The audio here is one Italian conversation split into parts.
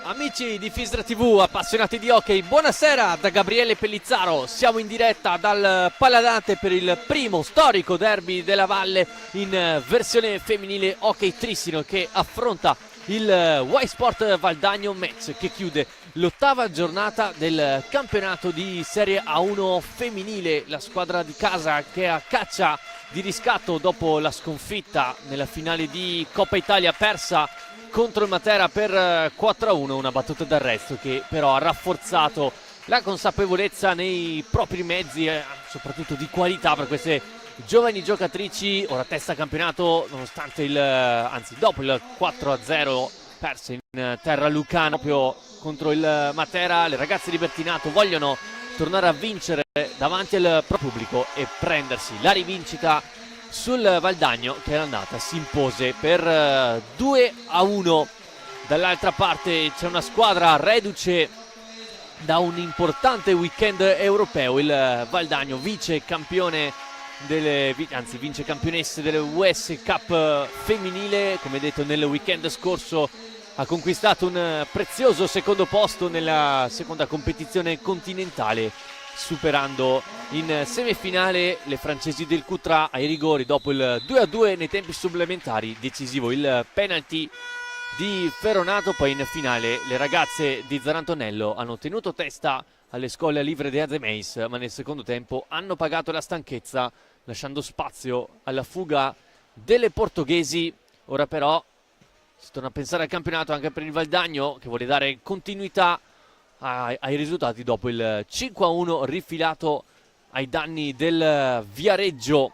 Amici di Fisra TV, appassionati di hockey, buonasera da Gabriele Pellizzaro. Siamo in diretta dal Paladante per il primo storico derby della Valle in versione femminile hockey Trissino, che affronta il Y Sport Valdagno Metz, che chiude l'ottava giornata del campionato di Serie A1 femminile. La squadra di casa che è a caccia di riscatto dopo la sconfitta nella finale di Coppa Italia persa contro il Matera per 4-1, una battuta d'arresto che però ha rafforzato la consapevolezza nei propri mezzi, soprattutto di qualità per queste giovani giocatrici. Ora testa campionato nonostante dopo il 4-0 perso in terra lucana proprio contro il Matera. Le ragazze di Bertinato vogliono tornare a vincere davanti al proprio pubblico e prendersi la rivincita sul Valdagno, che l'andata si impose per 2-1. Dall'altra parte c'è una squadra reduce da un importante weekend europeo, il Valdagno vice campionesse delle US Cup femminile. Come detto, nel weekend scorso ha conquistato un prezioso secondo posto nella seconda competizione continentale, superando in semifinale le francesi del Cutra ai rigori dopo il 2-2 nei tempi supplementari. Decisivo il penalty di Ferronato. Poi in finale le ragazze di Zarantonello hanno tenuto testa alle Scuole Livre de Azemeis, ma nel secondo tempo hanno pagato la stanchezza, lasciando spazio alla fuga delle portoghesi. Ora però si torna a pensare al campionato anche per il Valdagno, che vuole dare continuità ai risultati dopo il 5-1 rifilato ai danni del Viareggio.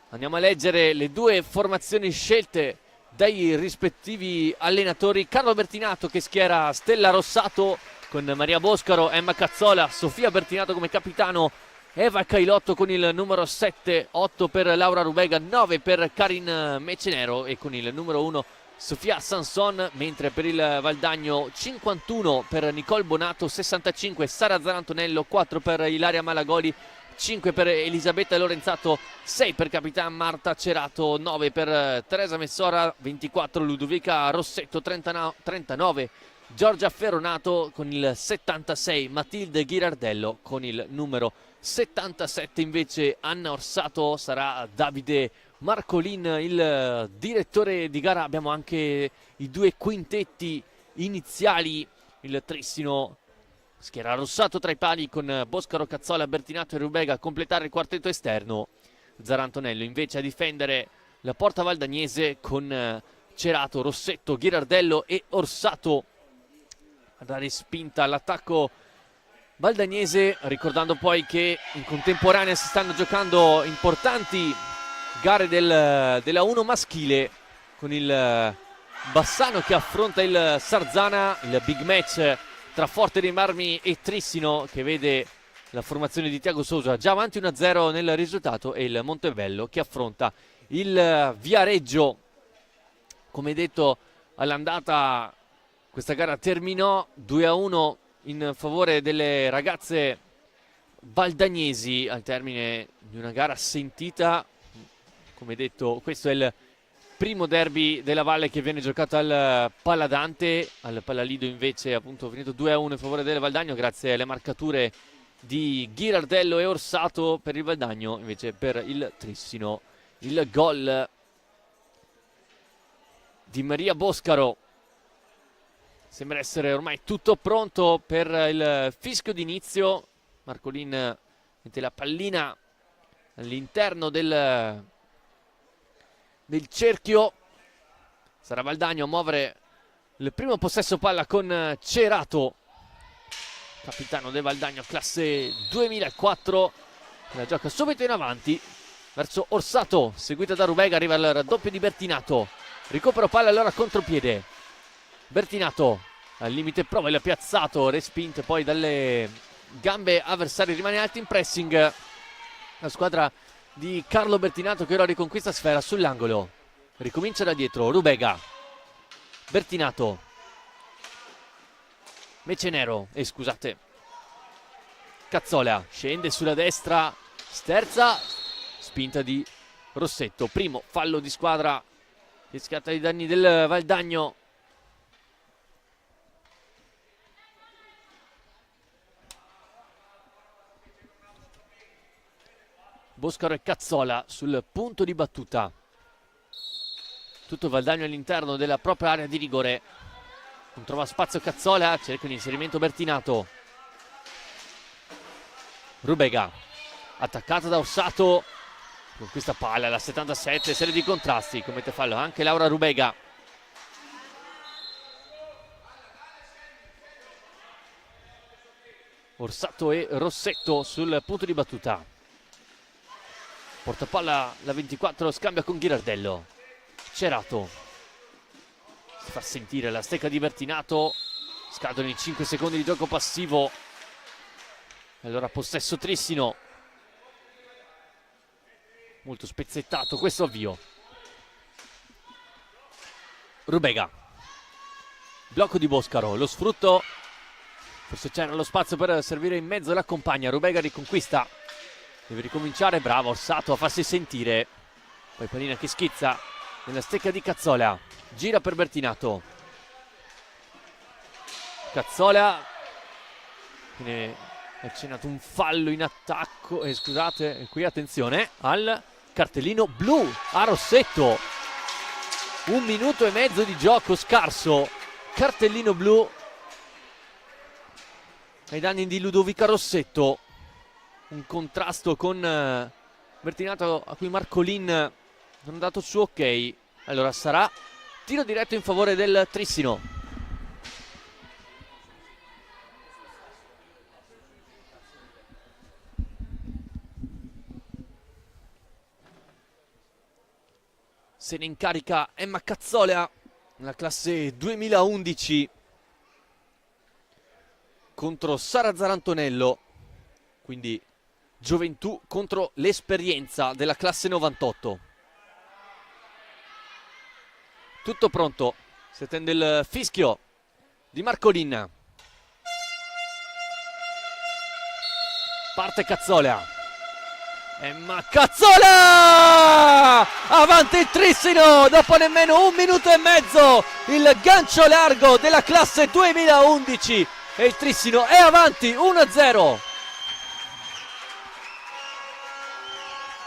Andiamo a leggere le due formazioni scelte dai rispettivi allenatori. Carlo Bertinato che schiera Stella Rossato con Maria Boscaro, Emma Cazzola, Sofia Bertinato come capitano, Eva Cailotto con il numero 7, 8 per Laura Rubega, 9 per Karin Mecenero e con il numero 1 Sofia Sanson, mentre per il Valdagno 51 per Nicole Bonato, 65 Sara Zarantonello, 4 per Ilaria Malagoli, 5 per Elisabetta Lorenzato, 6 per Capitan Marta Cerato, 9 per Teresa Messora, 24 Ludovica Rossetto, 39 Giorgia Ferronato con il 76, Matilde Ghirardello con il numero 77 invece Anna Orsato. Sarà Davide Marcolin il direttore di gara. Abbiamo anche i due quintetti iniziali, il Trissino schiera Rossato tra i pali con Boscaro, Cazzola, Bertinato e Rubega a completare il quartetto esterno. Zarantonello invece a difendere la porta valdagnese con Cerato, Rossetto, Ghirardello e Orsato a dare spinta all'attacco valdagnese, ricordando poi che in contemporanea si stanno giocando importanti gare della 1 maschile, con il Bassano che affronta il Sarzana, il big match tra Forte dei Marmi e Trissino, che vede la formazione di Tiago Sousa già avanti 1-0 nel risultato, e il Montebello che affronta il Viareggio. Come detto, all'andata questa gara terminò 2-1 in favore delle ragazze valdagnesi al termine di una gara sentita. Come detto, questo è il primo derby della Valle che viene giocato al Paladante. Al Palalido invece appunto finito 2-1 in favore del Valdagno grazie alle marcature di Ghirardello e Orsato per il Valdagno. Invece per il Trissino il gol di Maria Boscaro. Sembra essere ormai tutto pronto per il fischio d'inizio. Marcolin mette la pallina all'interno del cerchio. Sarà Valdagno a muovere il primo possesso palla con Cerato, capitano del Valdagno classe 2004. La gioca subito in avanti verso Orsato, seguita da Rubega. Arriva il raddoppio di Bertinato, recupero palla allora contropiede. Bertinato al limite prova il piazzato, respinto poi dalle gambe avversarie. Rimane alto in pressing la squadra di Carlo Bertinato, che ora riconquista sfera sull'angolo. Ricomincia da dietro Rubega, Bertinato, Mecenero Cazzola scende sulla destra, sterza, spinta di Rossetto. Primo fallo di squadra che scatta i danni del Valdagno. Boscaro e Cazzola sul punto di battuta. Tutto Valdagno all'interno della propria area di rigore. Non trova spazio Cazzola, cerca un inserimento Bertinato. Rubega, attaccata da Orsato. Con questa palla alla 77, serie di contrasti, commette fallo anche Laura Rubega. Orsato e Rossetto sul punto di battuta. Portapalla la 24, scambia con Ghirardello. Cerato si fa sentire la stecca di Bertinato. Scadono i 5 secondi di gioco passivo. Allora possesso Trissino. Molto spezzettato questo avvio. Rubega, blocco di Boscaro, lo sfrutto. Forse c'era lo spazio per servire in mezzo la compagna. Rubega riconquista, deve ricominciare, bravo Orsato a farsi sentire. Poi pallina che schizza nella stecca di Cazzola, gira per Bertinato. Cazzola, viene accennato un fallo in attacco, scusate, qui attenzione al cartellino blu a Rossetto. 1 minuto e mezzo di gioco scarso, cartellino blu ai danni di Ludovica Rossetto. Un contrasto con Bertinato a cui Marcolin non ha dato il suo ok. Allora sarà tiro diretto in favore del Trissino. Se ne incarica Emma Cazzola, nella classe 2011 contro Sara Zarantonello, quindi gioventù contro l'esperienza della classe 98. Tutto pronto, si attende il fischio di Marcolin. Parte Cazzola. Emma Cazzola! Avanti il Trissino dopo nemmeno 1 minuto e mezzo. Il gancio largo della classe 2011 e il Trissino è avanti 1-0.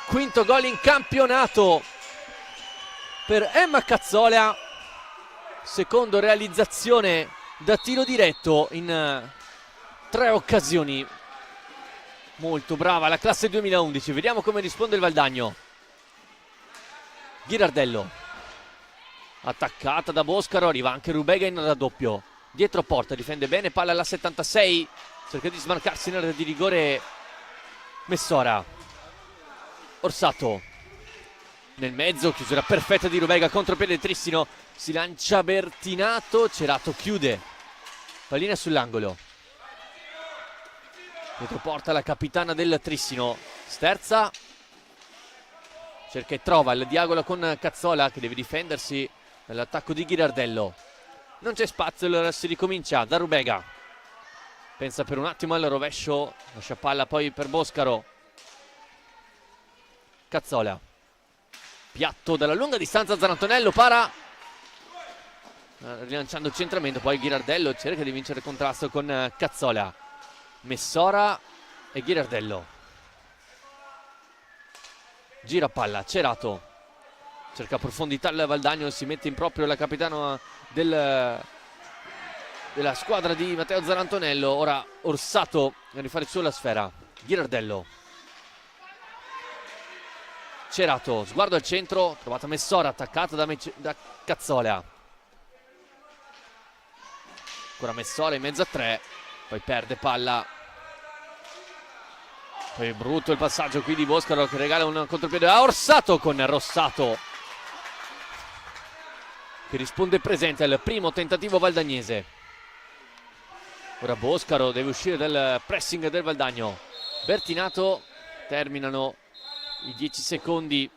Quinto gol in campionato per Emma Cazzola. Secondo realizzazione da tiro diretto in 3 occasioni. Molto brava la classe 2011. Vediamo come risponde il Valdagno. Ghirardello, attaccata da Boscaro, arriva anche Rubega in raddoppio. Dietro porta, difende bene, palla alla 76. Cerca di smarcarsi in area di rigore Messora. Orsato nel mezzo, chiusura perfetta di Rubega, contropiede Trissino. Si lancia Bertinato, Cerato chiude. Pallina sull'angolo. Dietro porta la capitana del Trissino, Sterza, cerca e trova il diagono con Cazzola che deve difendersi dall'attacco di Ghirardello. Non c'è spazio, allora si ricomincia da Rubega. Pensa per un attimo al rovescio, lascia palla poi per Boscaro. Cazzola, piatto dalla lunga distanza, Zarantonello para, rilanciando il centramento, poi Ghirardello cerca di vincere il contrasto con Cazzola. Messora e Ghirardello, gira palla, Cerato cerca profondità il Valdagno, si mette in proprio la capitana della squadra di Matteo Zarantonello. Ora Orsato a rifare su la sfera. Ghirardello, Cerato, sguardo al centro, trovata Messora, attaccata da Cazzola. Ancora Messora in mezzo a 3, poi perde palla. Poi brutto il passaggio qui di Boscaro che regala un contropiede a Orsato, con Rossato che risponde presente al primo tentativo valdagnese. Ora Boscaro deve uscire dal pressing del Valdagno. Bertinato, terminano i 10 secondi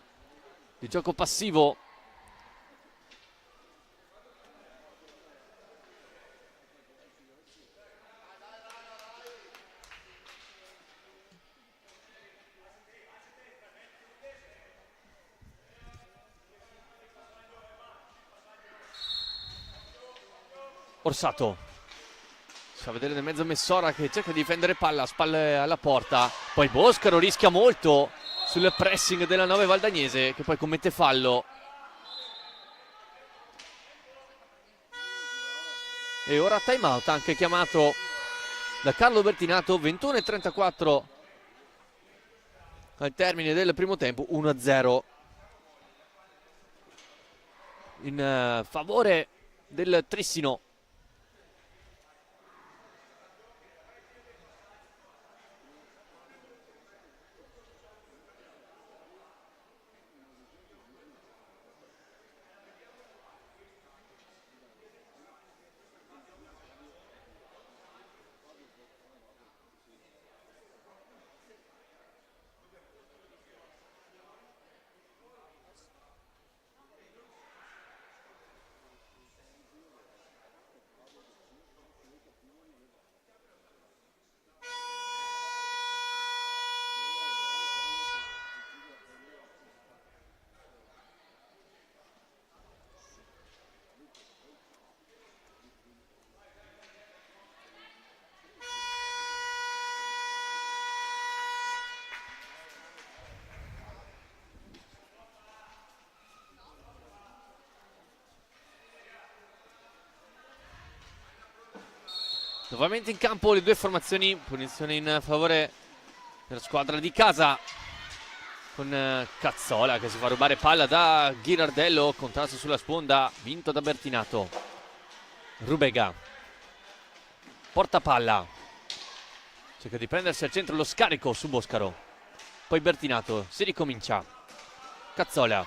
di gioco passivo. Orsato si fa vedere nel mezzo Messora che cerca di difendere palla, spalle alla porta. Poi Boscaro rischia molto sul pressing della 9 Valdagnese, che poi commette fallo. E ora time out anche chiamato da Carlo Bertinato. 21:34 al termine del primo tempo, 1-0 in favore del Trissino. Nuovamente in campo le due formazioni, punizione in favore della squadra di casa, con Cazzola che si fa rubare palla da Ghirardello, contrasto sulla sponda, vinto da Bertinato. Rubega porta palla, cerca di prendersi al centro lo scarico su Boscaro, poi Bertinato, si ricomincia. Cazzola,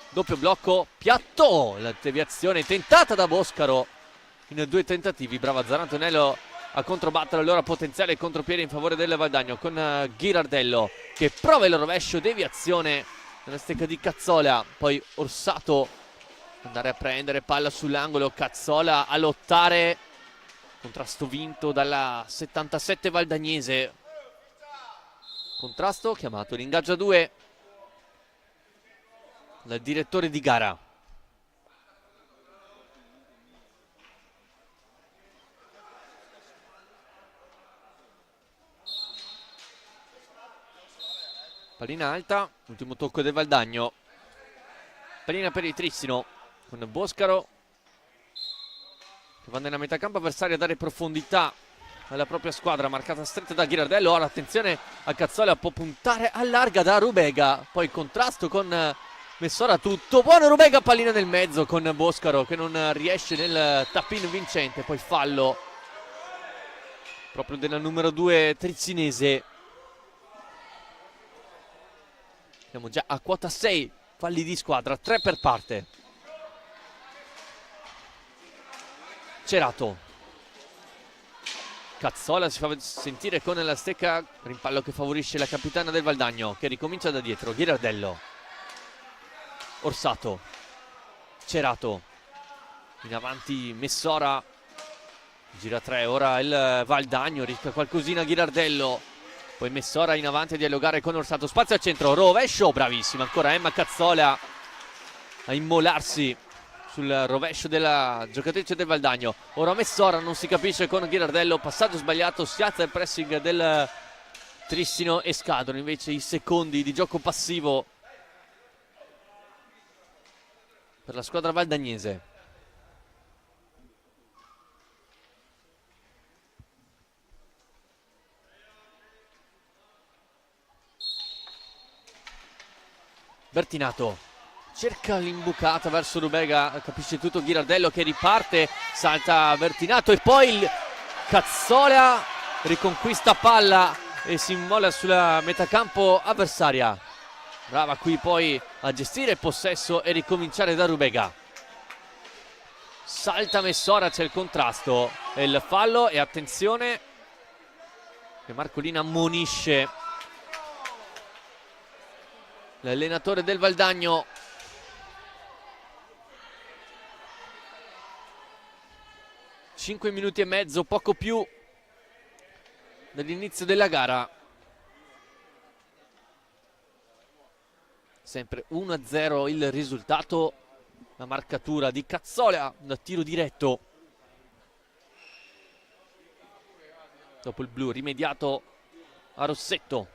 doppio blocco, piatto, la deviazione tentata da Boscaro in due tentativi. Brava Zarantonello a controbattere il loro potenziale contropiede in favore del Valdagno, con Ghirardello che prova il rovescio, deviazione nella stecca di Cazzola, poi Orsato andare a prendere palla sull'angolo, Cazzola a lottare, contrasto vinto dalla 77 Valdagnese, contrasto chiamato l'ingaggio a 2 dal direttore di gara. Pallina alta, ultimo tocco del Valdagno, pallina per il Trissino con Boscaro che va nella metà campo avversaria a dare profondità alla propria squadra, marcata stretta da Ghirardello. Ora attenzione a Cazzola, può puntare a larga da Rubega, poi contrasto con Messora, tutto buono Rubega, pallina nel mezzo con Boscaro che non riesce nel tap-in vincente, poi fallo proprio della numero 2 trizzinese. Siamo già a quota 6 falli di squadra, 3 per parte. Cerato, Cazzola si fa sentire con la stecca, rimpallo che favorisce la capitana del Valdagno che ricomincia da dietro. Ghirardello, Orsato, Cerato, in avanti Messora, gira 3, ora il Valdagno, rischia qualcosina Ghirardello, poi Messora in avanti a dialogare con Orsato, spazio al centro, rovescio, bravissima ancora Emma Cazzola a immolarsi sul rovescio della giocatrice del Valdagno. Ora Messora, non si capisce con Ghirardello, passaggio sbagliato, si alza il pressing del Trissino e scadono invece i secondi di gioco passivo per la squadra valdagnese. Bertinato cerca l'imbucata verso Rubega, capisce tutto Ghirardello che riparte, salta Bertinato e poi il Cazzola riconquista palla e si immola sulla metacampo avversaria. Brava qui poi a gestire il possesso e ricominciare da Rubega. Salta Messora, c'è il contrasto e il fallo, e attenzione che Marcolina ammonisce l'allenatore del Valdagno. Cinque minuti e mezzo, poco più dall'inizio della gara. Sempre 1-0 il risultato. La marcatura di Cazzola da tiro diretto. Dopo il blu rimediato a Rossetto.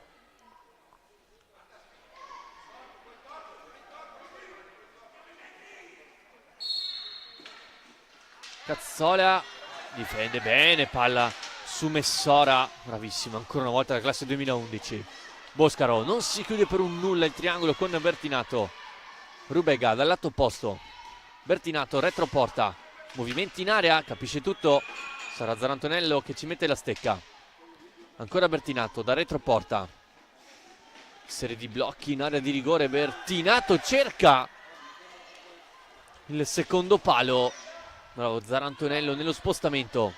Cazzola difende bene, palla su Messora, bravissimo ancora una volta la classe 2011. Boscaro non si chiude per un nulla il triangolo con Bertinato. Rubega dal lato opposto, Bertinato retroporta, movimenti in area, capisce tutto, sarà Zarantonello che ci mette la stecca. Ancora Bertinato da retroporta, serie di blocchi in area di rigore, Bertinato cerca il secondo palo, bravo Zarantonello nello spostamento,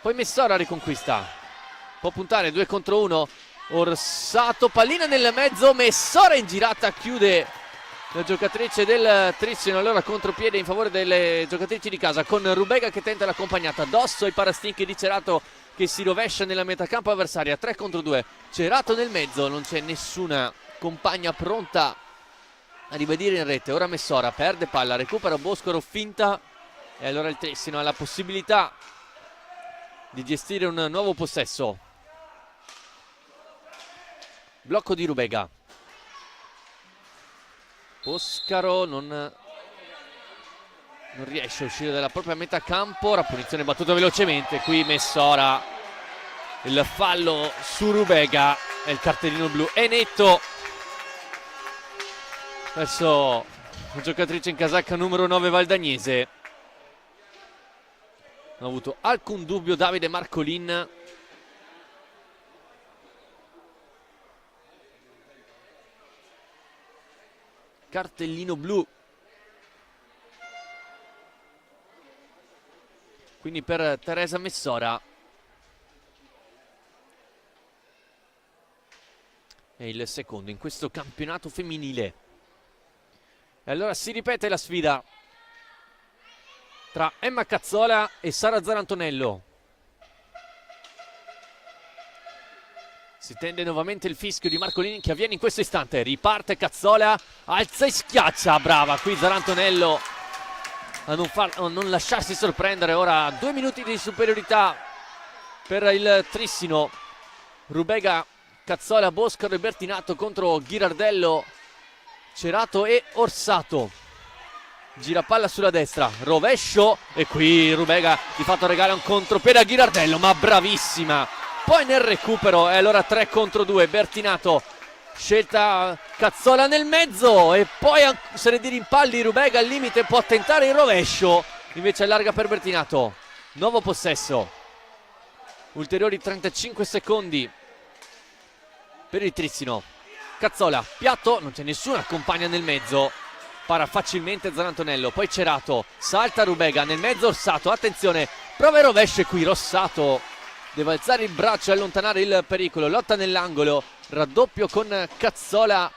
poi Messora riconquista, può puntare 2 contro 1, Orsato, pallina nel mezzo, Messora in girata, chiude la giocatrice del Trissino, allora contropiede in favore delle giocatrici di casa con Rubega che tenta l'accompagnata, addosso ai parastinchi di Cerato che si rovescia nella metacampo avversaria, 3 contro 2, Cerato nel mezzo, non c'è nessuna compagna pronta a ribadire in rete. Ora Messora perde palla, recupera Boscaro, finta, e allora il Trissino ha la possibilità di gestire un nuovo possesso. Blocco di Rubega, Boscaro non riesce a uscire dalla propria metà campo, ora punizione battuta velocemente, qui Messora, il fallo su Rubega e il cartellino blu è netto verso la giocatrice in casacca numero 9 valdagnese. Non ha avuto alcun dubbio Davide Marcolin. Cartellino blu quindi per Teresa Messora. È il secondo in questo campionato femminile. E allora si ripete la sfida tra Emma Cazzola e Sara Zarantonello. Si tende nuovamente il fischio di Marcolini che avviene in questo istante. Riparte Cazzola, alza e schiaccia. Brava qui Zarantonello a non lasciarsi sorprendere. Ora 2 minuti di superiorità per il Trissino. Rubega, Cazzola, Boscaro e Bertinato contro Ghirardello, Cerato e Orsato. Gira palla sulla destra, rovescio, e qui Rubega di fatto regala un contropiede a Ghirardello, ma bravissima. Poi nel recupero, e allora 3 contro 2, Bertinato, scelta Cazzola nel mezzo, e poi serie di rimpalli, Rubega al limite può tentare il rovescio, invece allarga per Bertinato. Nuovo possesso, ulteriori 35 secondi per il Trissino. Cazzola, piatto, non c'è nessuna compagna nel mezzo, para facilmente Zarantonello, poi Cerato, salta Rubega, nel mezzo Orsato, attenzione, prova il rovescio, e qui Rossato deve alzare il braccio e allontanare il pericolo, lotta nell'angolo, raddoppio con Cazzola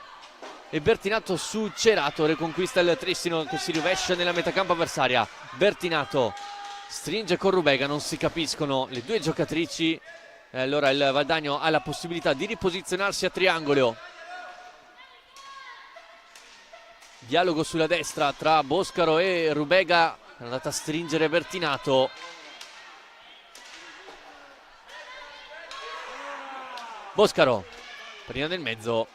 e Bertinato su Cerato, riconquista il Trissino che si rovescia nella metacampo avversaria. Bertinato stringe con Rubega, non si capiscono le due giocatrici, e allora il Valdagno ha la possibilità di riposizionarsi a triangolo. Dialogo sulla destra tra Boscaro e Rubega, è andata a stringere Bertinato. Boscaro, prima nel mezzo,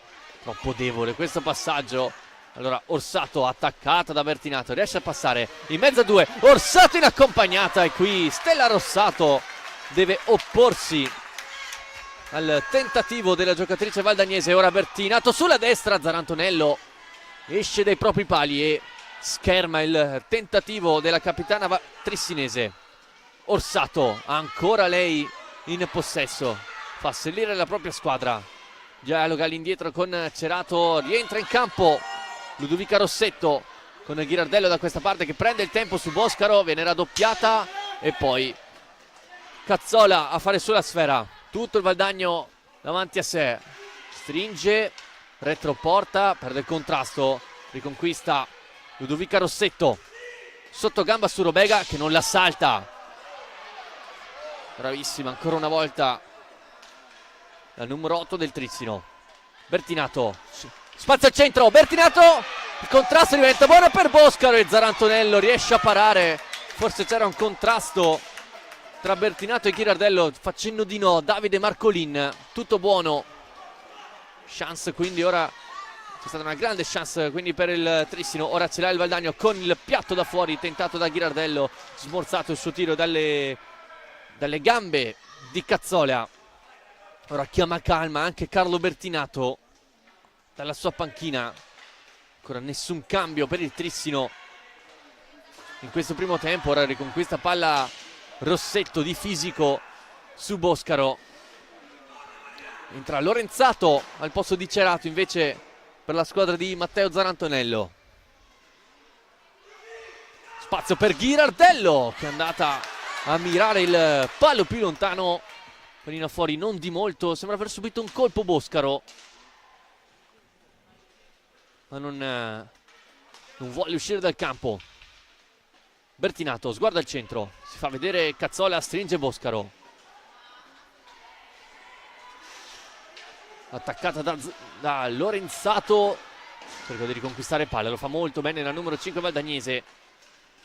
troppo debole questo passaggio. Allora Orsato attaccata da Bertinato, riesce a passare in mezzo a 2, Orsato in accompagnata, e qui Stella Rossato deve opporsi al tentativo della giocatrice valdagnese. Ora Bertinato sulla destra, Zarantonello esce dai propri pali e scherma il tentativo della capitana trissinese. Orsato, ancora lei in possesso, fa salire la propria squadra, dialoga all'indietro con Cerato, rientra in campo Ludovica Rossetto con Ghirardello da questa parte che prende il tempo su Boscaro, viene raddoppiata, e poi Cazzola a fare sulla sfera, tutto il Valdagno davanti a sé, stringe, retroporta, perde il contrasto, riconquista Ludovica Rossetto, sotto gamba su Rubega che non la salta, bravissima ancora una volta la numero 8 del Trissino. Bertinato spazio al centro, Bertinato, il contrasto diventa buono per Boscaro e Zarantonello riesce a parare, forse c'era un contrasto tra Bertinato e Ghirardello, facendo di no Davide Marcolin, tutto buono. Chance quindi ora c'è stata una grande chance quindi per il Trissino. Ora ce l'ha il Valdagno con il piatto da fuori tentato da Ghirardello, smorzato il suo tiro dalle gambe di Cazzola. Ora chiama calma anche Carlo Bertinato dalla sua panchina. Ancora nessun cambio per il Trissino in questo primo tempo. Ora riconquista palla Rossetto di fisico su Boscaro. Entra Lorenzato al posto di Cerato invece per la squadra di Matteo Zarantonello. Spazio per Ghirardello che è andata a mirare il palo più lontano. Pallina fuori non di molto, sembra aver subito un colpo Boscaro, ma non vuole uscire dal campo. Bertinato sguarda al centro, si fa vedere Cazzola, stringe Boscaro. Attaccata da Lorenzato, cerca di riconquistare palla, lo fa molto bene la numero 5 Valdagnese.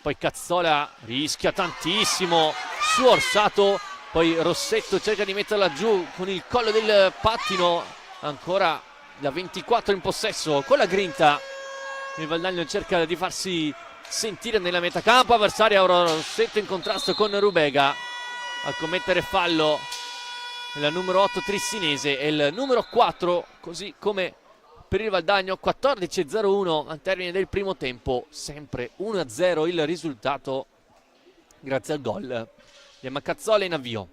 Poi Cazzola rischia tantissimo su Orsato, poi Rossetto cerca di metterla giù con il collo del pattino. Ancora la 24 in possesso con la grinta. Il Valdagno cerca di farsi sentire nella metacampo avversaria. Ora Rossetto in contrasto con Rubega a commettere fallo la numero 8 trissinese e il numero 4, così come per il Valdagno. 14-0-1 al termine del primo tempo, sempre 1-0 il risultato grazie al gol di Cazzola in avvio.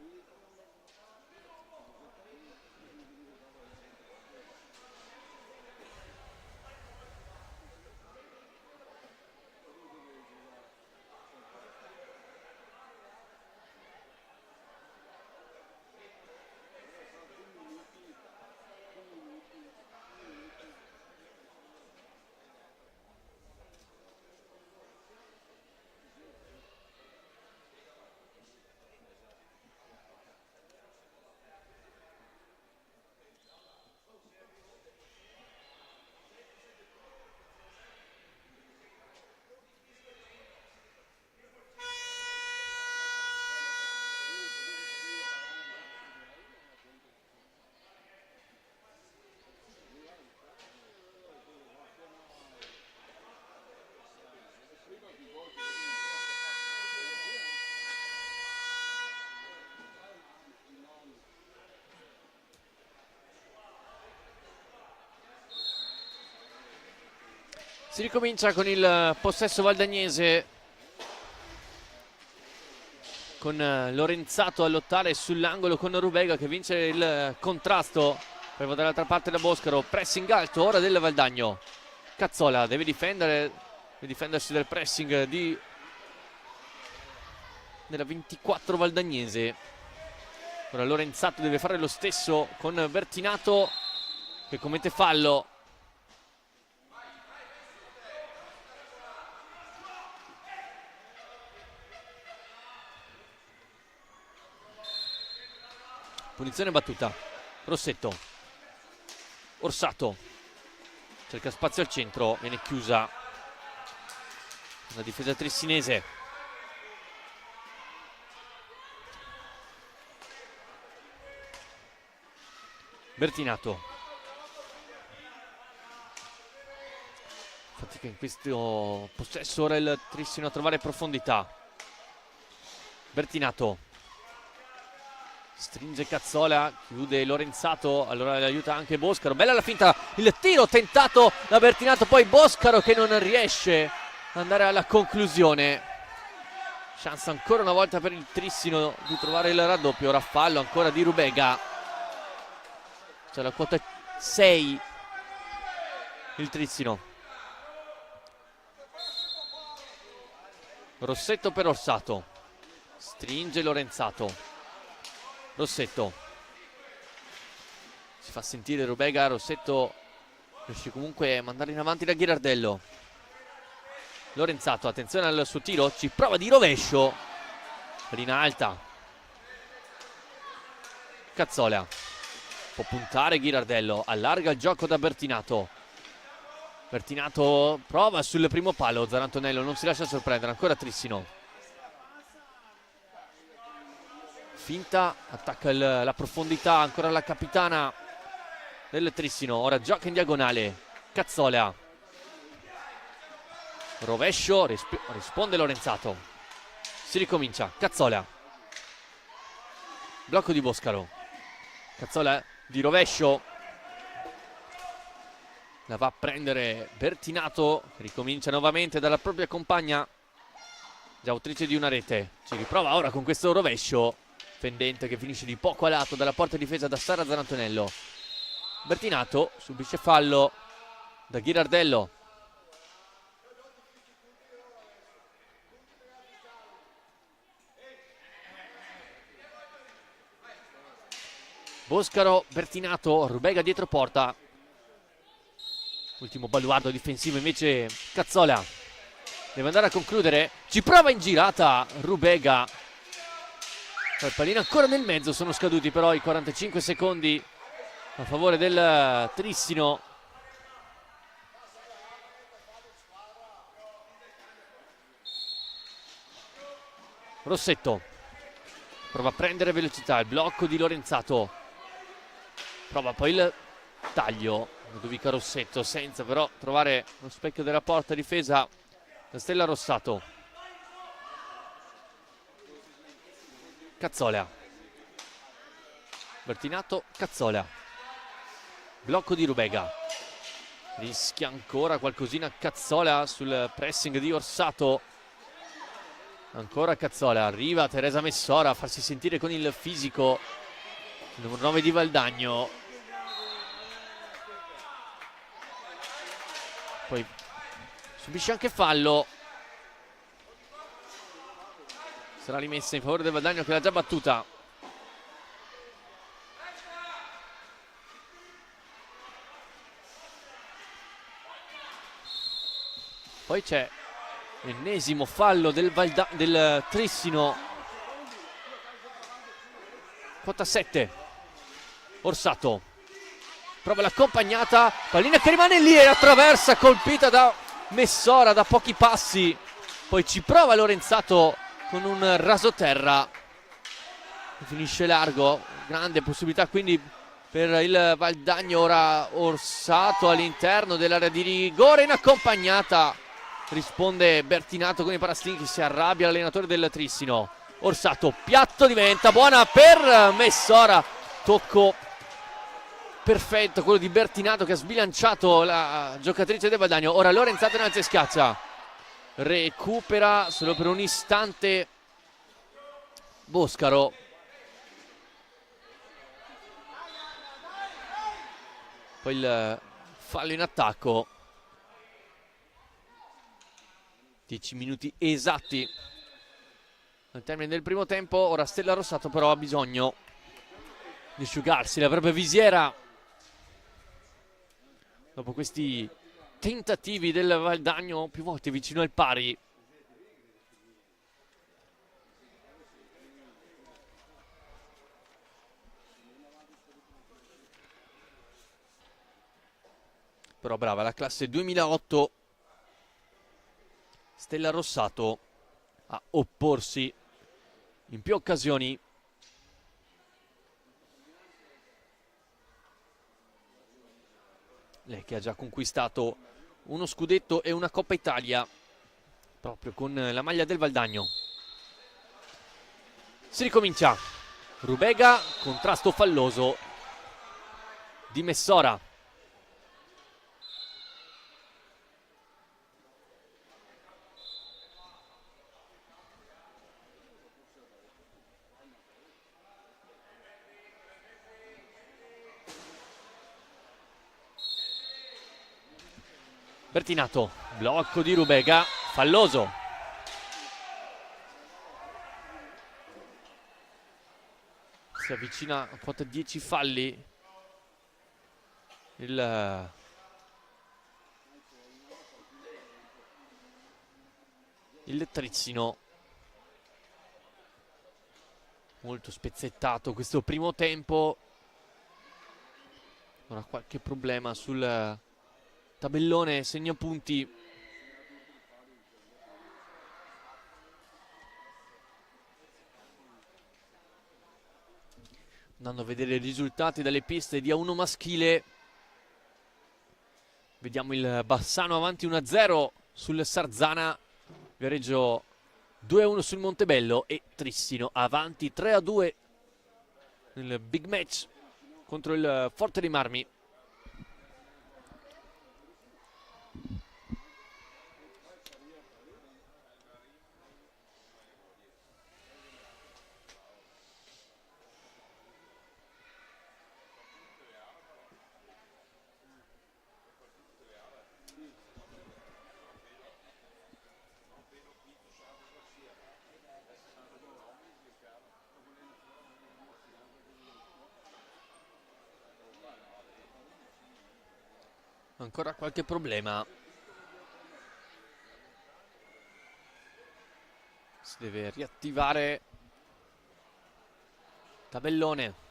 Si ricomincia con il possesso valdagnese, con Lorenzato a lottare sull'angolo con Rubega che vince il contrasto. Poi va dall'altra parte da Boscaro, pressing alto ora del Valdagno. Cazzola deve difendersi del pressing della 24 valdagnese. Ora Lorenzato deve fare lo stesso con Bertinato che commette fallo. Punizione battuta. Rossetto. Orsato. Cerca spazio al centro. Viene chiusa la difesa trissinese. Bertinato. Fatica in questo possesso ora il Trissino a trovare profondità. Bertinato. Stringe Cazzola, chiude Lorenzato, allora le aiuta anche Boscaro. Bella la finta, il tiro tentato da Bertinato, poi Boscaro che non riesce ad andare alla conclusione. Chance ancora una volta per il Trissino di trovare il raddoppio. Ora fallo ancora di Rubega. C'è la quota 6 il Trissino. Rossetto per Orsato. Stringe Lorenzato. Rossetto si fa sentire Rubega. Rossetto riesce comunque a mandare in avanti da Ghirardello. Lorenzato, attenzione al suo tiro, ci prova di rovescio, pallina alta. Cazzola può puntare Ghirardello, allarga il gioco da Bertinato. Bertinato prova sul primo palo, Zarantonello non si lascia sorprendere, ancora Trissino. Finta, attacca la profondità, ancora la capitana del Trissino. Ora gioca in diagonale Cazzola, rovescio, risponde Lorenzato, si ricomincia. Cazzola, blocco di Boscaro, Cazzola di rovescio, la va a prendere Bertinato, ricomincia nuovamente dalla propria compagna, già autrice di una rete. Ci riprova ora con questo rovescio fendente che finisce di poco a lato dalla porta difesa da Sara Zanantonello. Bertinato subisce fallo da Ghirardello. Boscaro, Bertinato, Rubega dietro porta. Ultimo baluardo difensivo invece Cazzola. Deve andare a concludere. Ci prova in girata Rubega. Il pallino ancora nel mezzo, sono scaduti però i 45 secondi a favore del Trissino. Rossetto prova a prendere velocità, il blocco di Lorenzato, prova poi il taglio, Ludovica Rossetto senza però trovare lo specchio della porta difesa da Stella Rossato. Cazzola, Bertinato, Cazzola, blocco di Rubega, rischia ancora qualcosina Cazzola sul pressing di Orsato. Ancora Cazzola, arriva Teresa Messora a farsi sentire con il fisico, il numero 9 di Valdagno. Poi subisce anche fallo, sarà rimessa in favore del Valdagno che l'ha già battuta. Poi c'è l'ennesimo fallo del Trissino. Quota 7. Orsato prova l'accompagnata, pallina che rimane lì e attraversa, colpita da Messora da pochi passi. Poi ci prova Lorenzato con un rasoterra, finisce largo. Grande possibilità quindi per il Valdagno. Ora Orsato all'interno dell'area di rigore in accompagnata. Risponde Bertinato con i parastinchi, si arrabbia l'allenatore del Trissino. Orsato, piatto diventa, buona per Messora. Tocco perfetto quello di Bertinato che ha sbilanciato la giocatrice del Valdagno. Ora Lorenzato innanzi e scaccia, recupera solo per un istante Boscaro. Poi il fallo in attacco. 10 minuti esatti al termine del primo tempo. Ora Stella Rossato però ha bisogno di asciugarsi la propria visiera dopo questi tentativi del Valdagno più volte vicino al pari. Però brava la classe 2008 Stella Rossato a opporsi in più occasioni. Lei che ha già conquistato uno scudetto e una Coppa Italia proprio con la maglia del Valdagno. Si ricomincia. Rubega, contrasto falloso di Messora. Bertinato, blocco di Rubega, falloso. Si avvicina a quota 10 falli il Trissino. Molto spezzettato questo primo tempo. Ora qualche problema sul tabellone segnapunti. Andando a vedere i risultati dalle piste di A1 maschile. Vediamo il Bassano avanti 1-0 sul Sarzana, Viareggio 2-1 sul Montebello e Trissino avanti 3-2 nel big match contro il Forte dei Marmi. Ancora qualche problema. Si deve riattivare tabellone.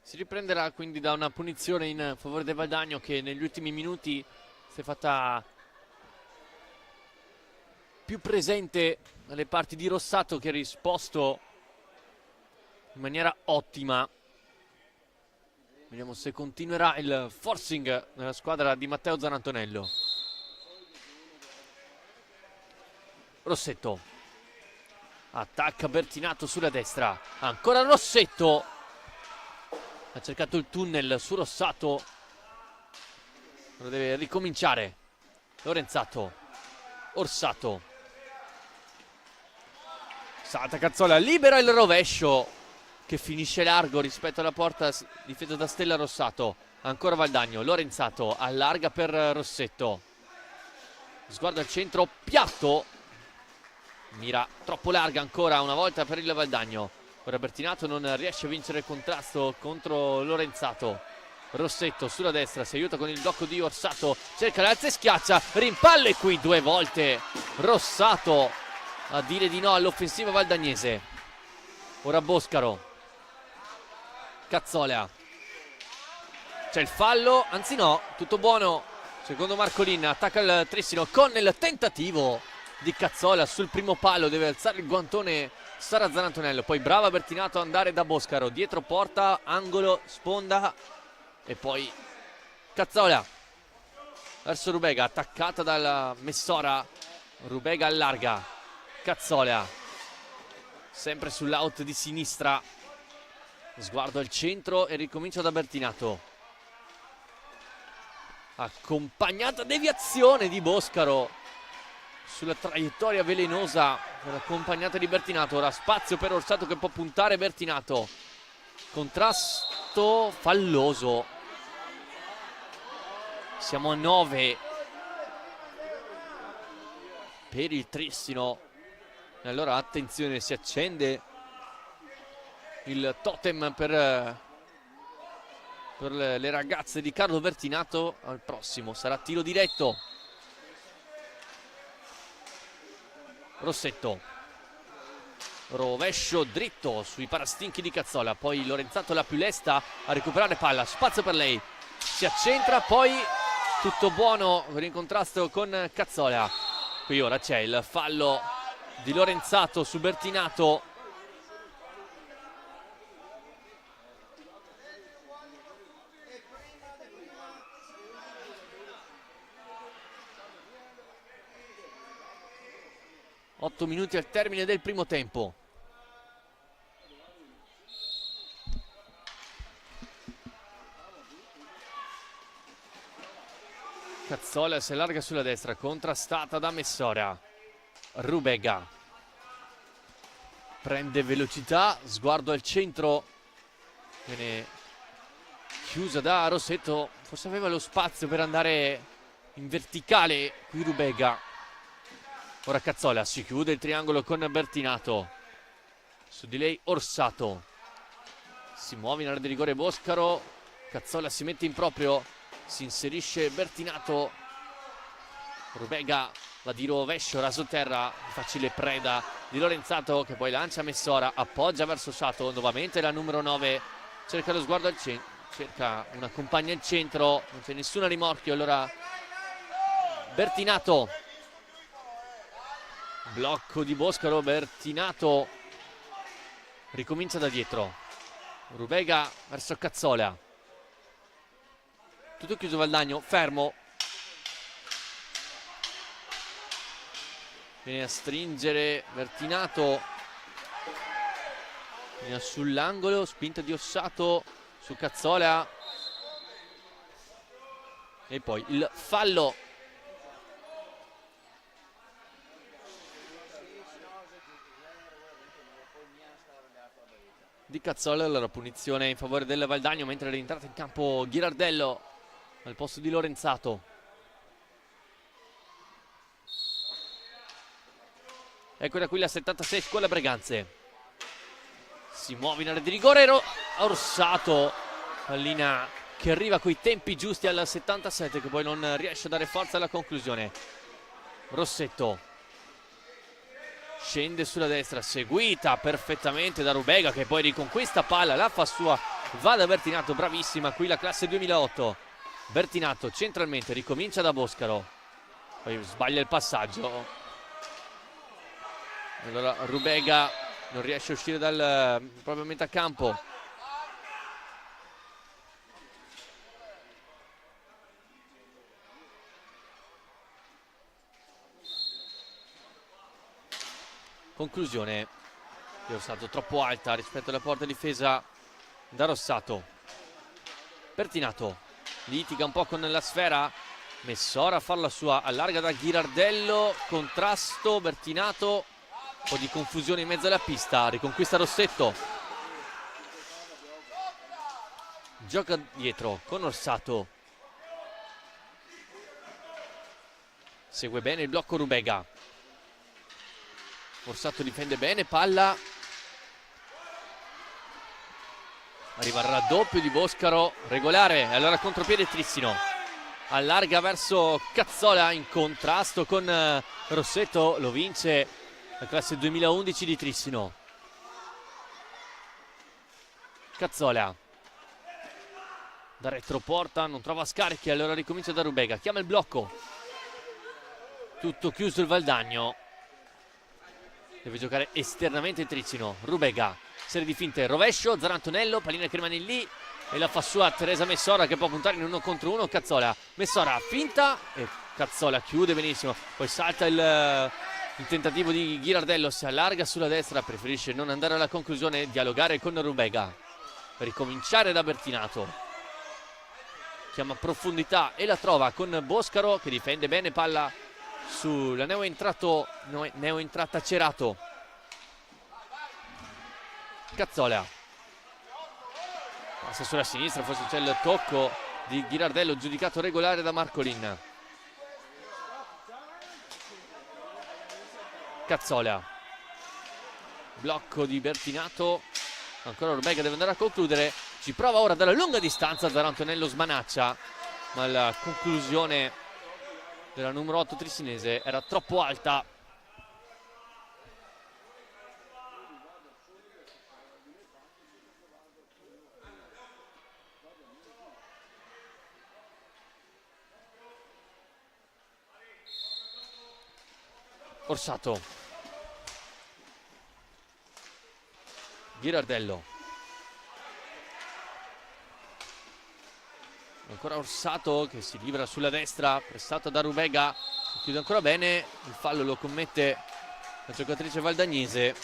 Si riprenderà quindi da una punizione in favore del Valdagno, che negli ultimi minuti si è fatta più presente alle parti di Rossato, che ha risposto in maniera ottima. Vediamo se continuerà il forcing nella squadra di Matteo Zanantonello. Rossetto attacca Bertinato sulla destra, ancora Rossetto. Ha cercato il tunnel su Rossato, lo deve ricominciare. Lorenzato, Orsato, salta Cazzola, libera il rovescio che finisce largo rispetto alla porta difesa da Stella Rossato. Ancora Valdagno, Lorenzato allarga per Rossetto, sguardo al centro, piatto, mira troppo larga ancora una volta per il Valdagno. Ora Bertinato non riesce a vincere il contrasto contro Lorenzato. Rossetto sulla destra, si aiuta con il blocco di Orsato, cerca l'alza e schiaccia, rimpalle qui due volte Rossato a dire di no all'offensiva valdagnese. Ora Boscaro, Cazzola, c'è il fallo, anzi no, tutto buono secondo Marcolin. Attacca il Trissino con il tentativo di Cazzola sul primo palo, deve alzare il guantone Sara Zanantonello, poi brava Bertinato ad andare da Boscaro, dietro porta, angolo, sponda e poi Cazzola verso Rubega, attaccata dalla Messora. Rubega allarga, Cazzola sempre sull'out di sinistra, sguardo al centro e ricomincia da Bertinato, accompagnata deviazione di Boscaro sulla traiettoria velenosa dell'accompagnata di Bertinato. Ora spazio per Orsato che può puntare Bertinato, contrasto falloso, siamo a 9 per il Trissino. E allora attenzione, si accende il totem per le ragazze di Carlo Bertinato. Al prossimo sarà tiro diretto. Rossetto, rovescio dritto sui parastinchi di Cazzola, poi Lorenzato la più lesta a recuperare palla, spazio per lei, si accentra, poi tutto buono in contrasto con Cazzola. Qui ora c'è il fallo di Lorenzato su Bertinato. Otto minuti al termine del primo tempo. Cazzola si allarga sulla destra, contrastata da Messora. Rubega prende velocità, sguardo al centro, viene chiusa da Rossetto, forse aveva lo spazio per andare in verticale qui Rubega. Ora Cazzola si chiude il triangolo con Bertinato, su di lei Orsato, si muove in area di rigore Boscaro, Cazzola si mette in proprio, si inserisce Bertinato, Rubega va di rovescio, raso terra, facile preda di Lorenzato che poi lancia Messora, appoggia verso Sato, nuovamente la numero 9 cerca lo sguardo al centro, cerca una compagna al centro, non c'è nessuno a rimorchio, allora Bertinato, blocco di Boscaro, Bertinato ricomincia da dietro, Rubega verso Cazzola, tutto chiuso Valdagno, fermo, viene a stringere Bertinato, viene sull'angolo, spinta di Ossato su Cazzola e poi il fallo di Cazzola, allora punizione in favore del Valdagno, mentre è rientrato in campo Ghirardello al posto di Lorenzato. Ecco da qui la 76 Scuola Breganze, si muove in area di rigore, Orsato, pallina che arriva coi tempi giusti al 77 che poi non riesce a dare forza alla conclusione. Rossetto scende sulla destra, seguita perfettamente da Rubega che poi riconquista palla, la fa sua, va da Bertinato, bravissima qui la classe 2008. Bertinato centralmente, ricomincia da Boscaro, poi sbaglia il passaggio, allora Rubega non riesce a uscire dal proprio metacampo. Conclusione di Rossato troppo alta rispetto alla porta difesa da Rossato. Bertinato litiga un po' con la sfera, Messora a fare la sua, allarga da Ghirardello, contrasto Bertinato, un po' di confusione in mezzo alla pista, riconquista Rossetto, gioca dietro con Orsato, segue bene il blocco Rubega, Orsato difende bene, palla, arriva il raddoppio di Boscaro, regolare, allora contropiede Trissino, allarga verso Cazzola in contrasto con Rossetto, lo vince la classe 2011 di Trissino. Cazzola da retroporta, non trova scarichi, allora ricomincia da Rubega, chiama il blocco, tutto chiuso il Valdagno, deve giocare esternamente Trissino. Rubega, serie di finte, rovescio, Zarantonello, pallina che rimane lì e la fa sua Teresa Messora che può puntare in 1 contro 1. Cazzola, Messora finta e Cazzola chiude benissimo, poi salta il tentativo di Ghirardello, si allarga sulla destra, preferisce non andare alla conclusione, dialogare con Rubega, ricominciare da Bertinato, chiama profondità e la trova con Boscaro che difende bene, palla sulla neoentrata Cerato. Cazzola passa sulla sinistra, forse c'è il tocco di Ghirardello, giudicato regolare da Marcolin. Cazzola, blocco di Bertinato, ancora Rubega deve andare a concludere, ci prova ora dalla lunga distanza, Zarantonello smanaccia, ma la conclusione della numero 8 trissinese era troppo alta. Orsato, Ghirardello, ancora Orsato che si libera sulla destra, pressato da Rubega, chiude ancora bene, il fallo lo commette la giocatrice valdagnese.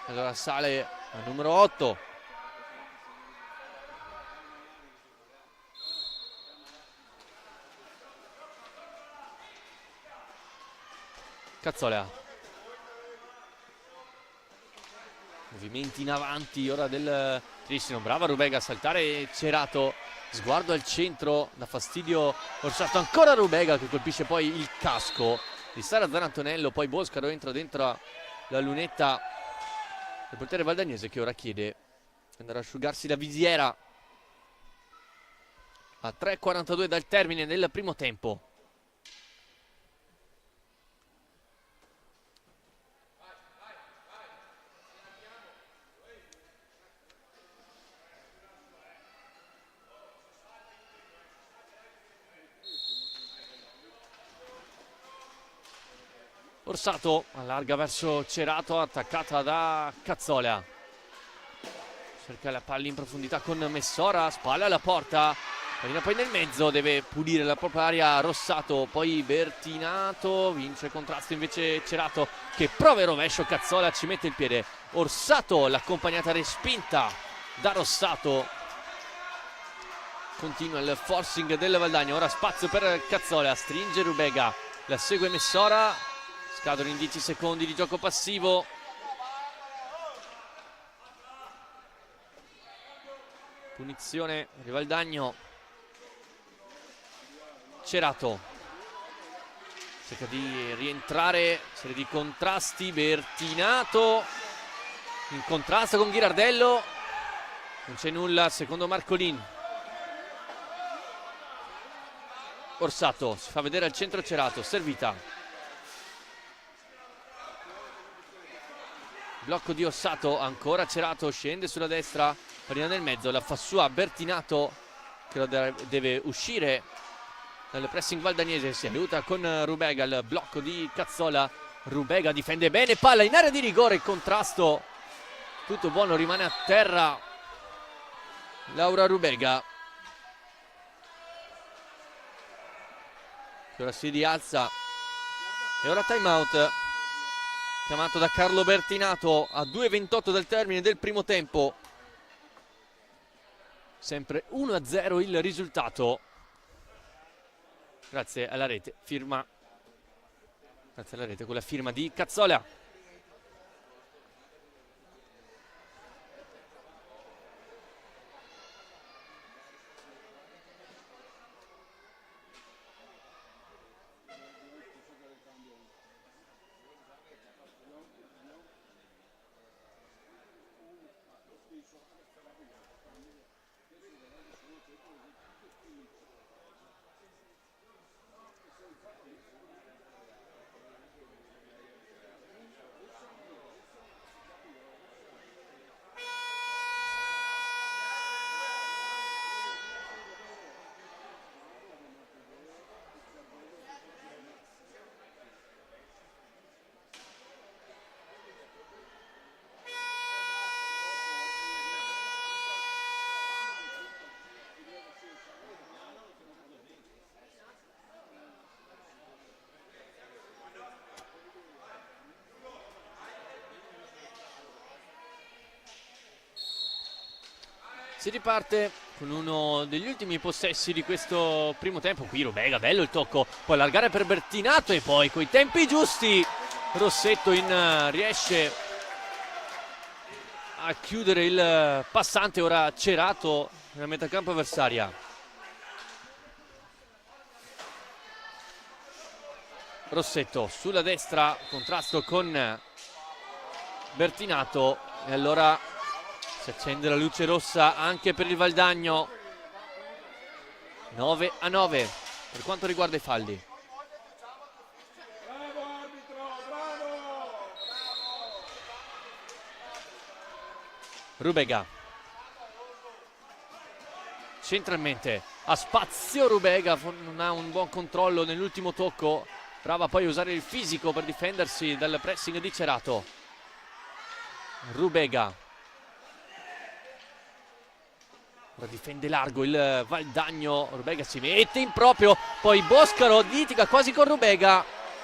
Allora sale al numero 8. Cazzola, movimenti in avanti ora del Trissino, brava Rubega a saltare, Cerato, sguardo al centro, dà fastidio Orsato, ancora Rubega che colpisce poi il casco di Sara Zarantonello, poi Boscaro entra dentro la lunetta del portiere valdagnese che ora chiede di andare a asciugarsi la visiera a 3:42 dal termine del primo tempo. Orsato allarga verso Cerato, attaccata da Cazzola. Cerca la palla in profondità con Messora, spalla alla porta. Pallina poi nel mezzo, deve pulire la propria area Rossato, poi Bertinato, vince il contrasto invece Cerato che prova il rovescio, Cazzola ci mette il piede. Orsato, l'accompagnata respinta da Rossato. Continua il forcing del Valdagno, ora spazio per Cazzola, stringe Rubega, la segue Messora, scadono in 10 secondi di gioco passivo. Punizione di Valdagno. Cerato cerca di rientrare, serie di contrasti, Bertinato in contrasto con Ghirardello, non c'è nulla secondo Marcolin. Orsato si fa vedere al centro Cerato, servita, blocco di Orsato, ancora Cerato, scende sulla destra, pallina nel mezzo, la fa sua Bertinato che lo deve uscire dal pressing valdagnese, si aiuta con Rubega, il blocco di Cazzola, Rubega difende bene, palla in area di rigore, contrasto, tutto buono, rimane a terra Laura Rubega, che ora si rialza e ora time out chiamato da Carlo Bertinato a 2:28 dal termine del primo tempo, sempre 1-0 il risultato. Grazie alla rete, grazie alla rete con la firma di Cazzola. Si riparte con uno degli ultimi possessi di questo primo tempo. Qui Rubega, bello il tocco, può allargare per Bertinato e poi coi tempi giusti Rossetto riesce a chiudere il passante. Ora Cerato nella metacampo avversaria. Rossetto sulla destra, contrasto con Bertinato e allora si accende la luce rossa anche per il Valdagno. 9-9 per quanto riguarda i falli. Rubega centralmente, ha spazio Rubega, non ha un buon controllo nell'ultimo tocco, prova poi a usare il fisico per difendersi dal pressing di Cerato. Rubega ora difende largo il Valdagno, Rubega si mette in proprio, poi Boscaro litiga quasi con Rubega,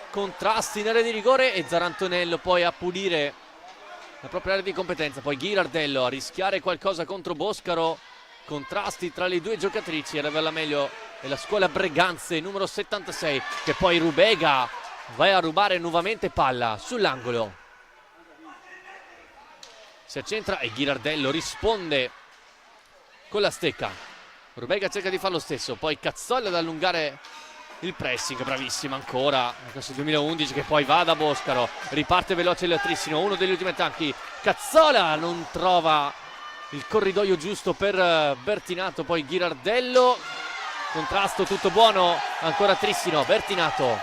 contrasti in area di rigore e Zarantonello poi a pulire la propria area di competenza, poi Ghirardello a rischiare qualcosa contro Boscaro, contrasti tra le due giocatrici, era la meglio è la scuola Breganze numero 76, che poi Rubega va a rubare nuovamente palla sull'angolo, si accentra e Ghirardello risponde con la stecca. Rubega cerca di fare lo stesso, poi Cazzola ad allungare il pressing, bravissima ancora questo 2011 che poi va da Boscaro, riparte veloce il Trissino, uno degli ultimi attacchi. Cazzola non trova il corridoio giusto per Bertinato, poi Ghirardello, contrasto tutto buono, ancora Trissino, Bertinato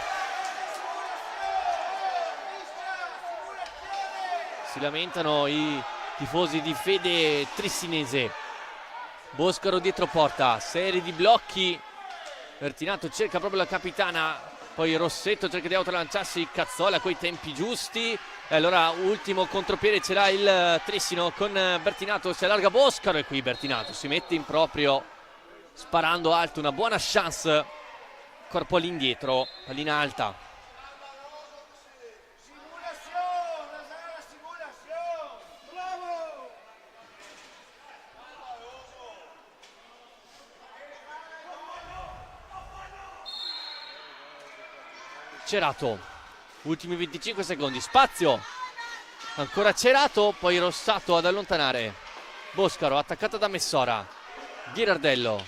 si lamentano i tifosi di Fede Trissinese. Boscaro dietro porta, serie di blocchi, Bertinato cerca proprio la capitana poi Rossetto cerca di autolanciarsi, Cazzola coi tempi giusti, e allora ultimo contropiede ce l'ha il Trissino con Bertinato, si allarga Boscaro e qui Bertinato si mette in proprio sparando alto, una buona chance, corpo all'indietro, pallina alta. Cerato, ultimi 25 secondi, spazio, ancora Cerato, poi Rossato ad allontanare, Boscaro attaccato da Messora, Ghirardello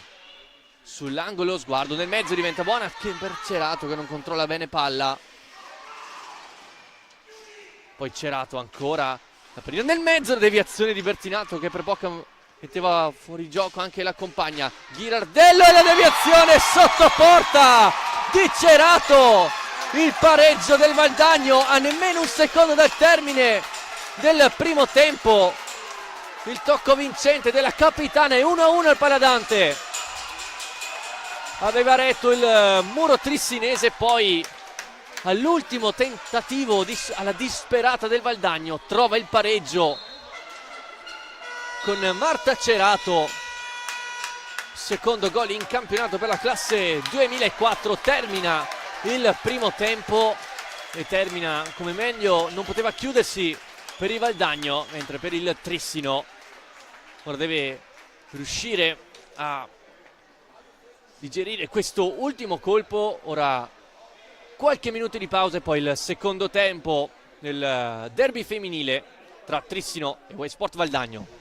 sull'angolo, sguardo nel mezzo, diventa buona che per Cerato che non controlla bene palla, poi Cerato ancora, la pallina nel mezzo, la deviazione di Bertinato che per poco metteva fuori gioco anche la compagna, Ghirardello e la deviazione sotto porta di Cerato. Il pareggio del Valdagno a nemmeno un secondo dal termine del primo tempo. Il tocco vincente della capitana è 1-1 al Paladante. Aveva retto il muro trissinese, poi all'ultimo tentativo alla disperata del Valdagno trova il pareggio con Marta Cerato. Secondo gol in campionato per la classe 2004. Termina il primo tempo e termina come meglio non poteva chiudersi per il Valdagno, mentre per il Trissino ora deve riuscire a digerire questo ultimo colpo. Ora qualche minuto di pausa e poi il secondo tempo del derby femminile tra Trissino e Way Sport Valdagno.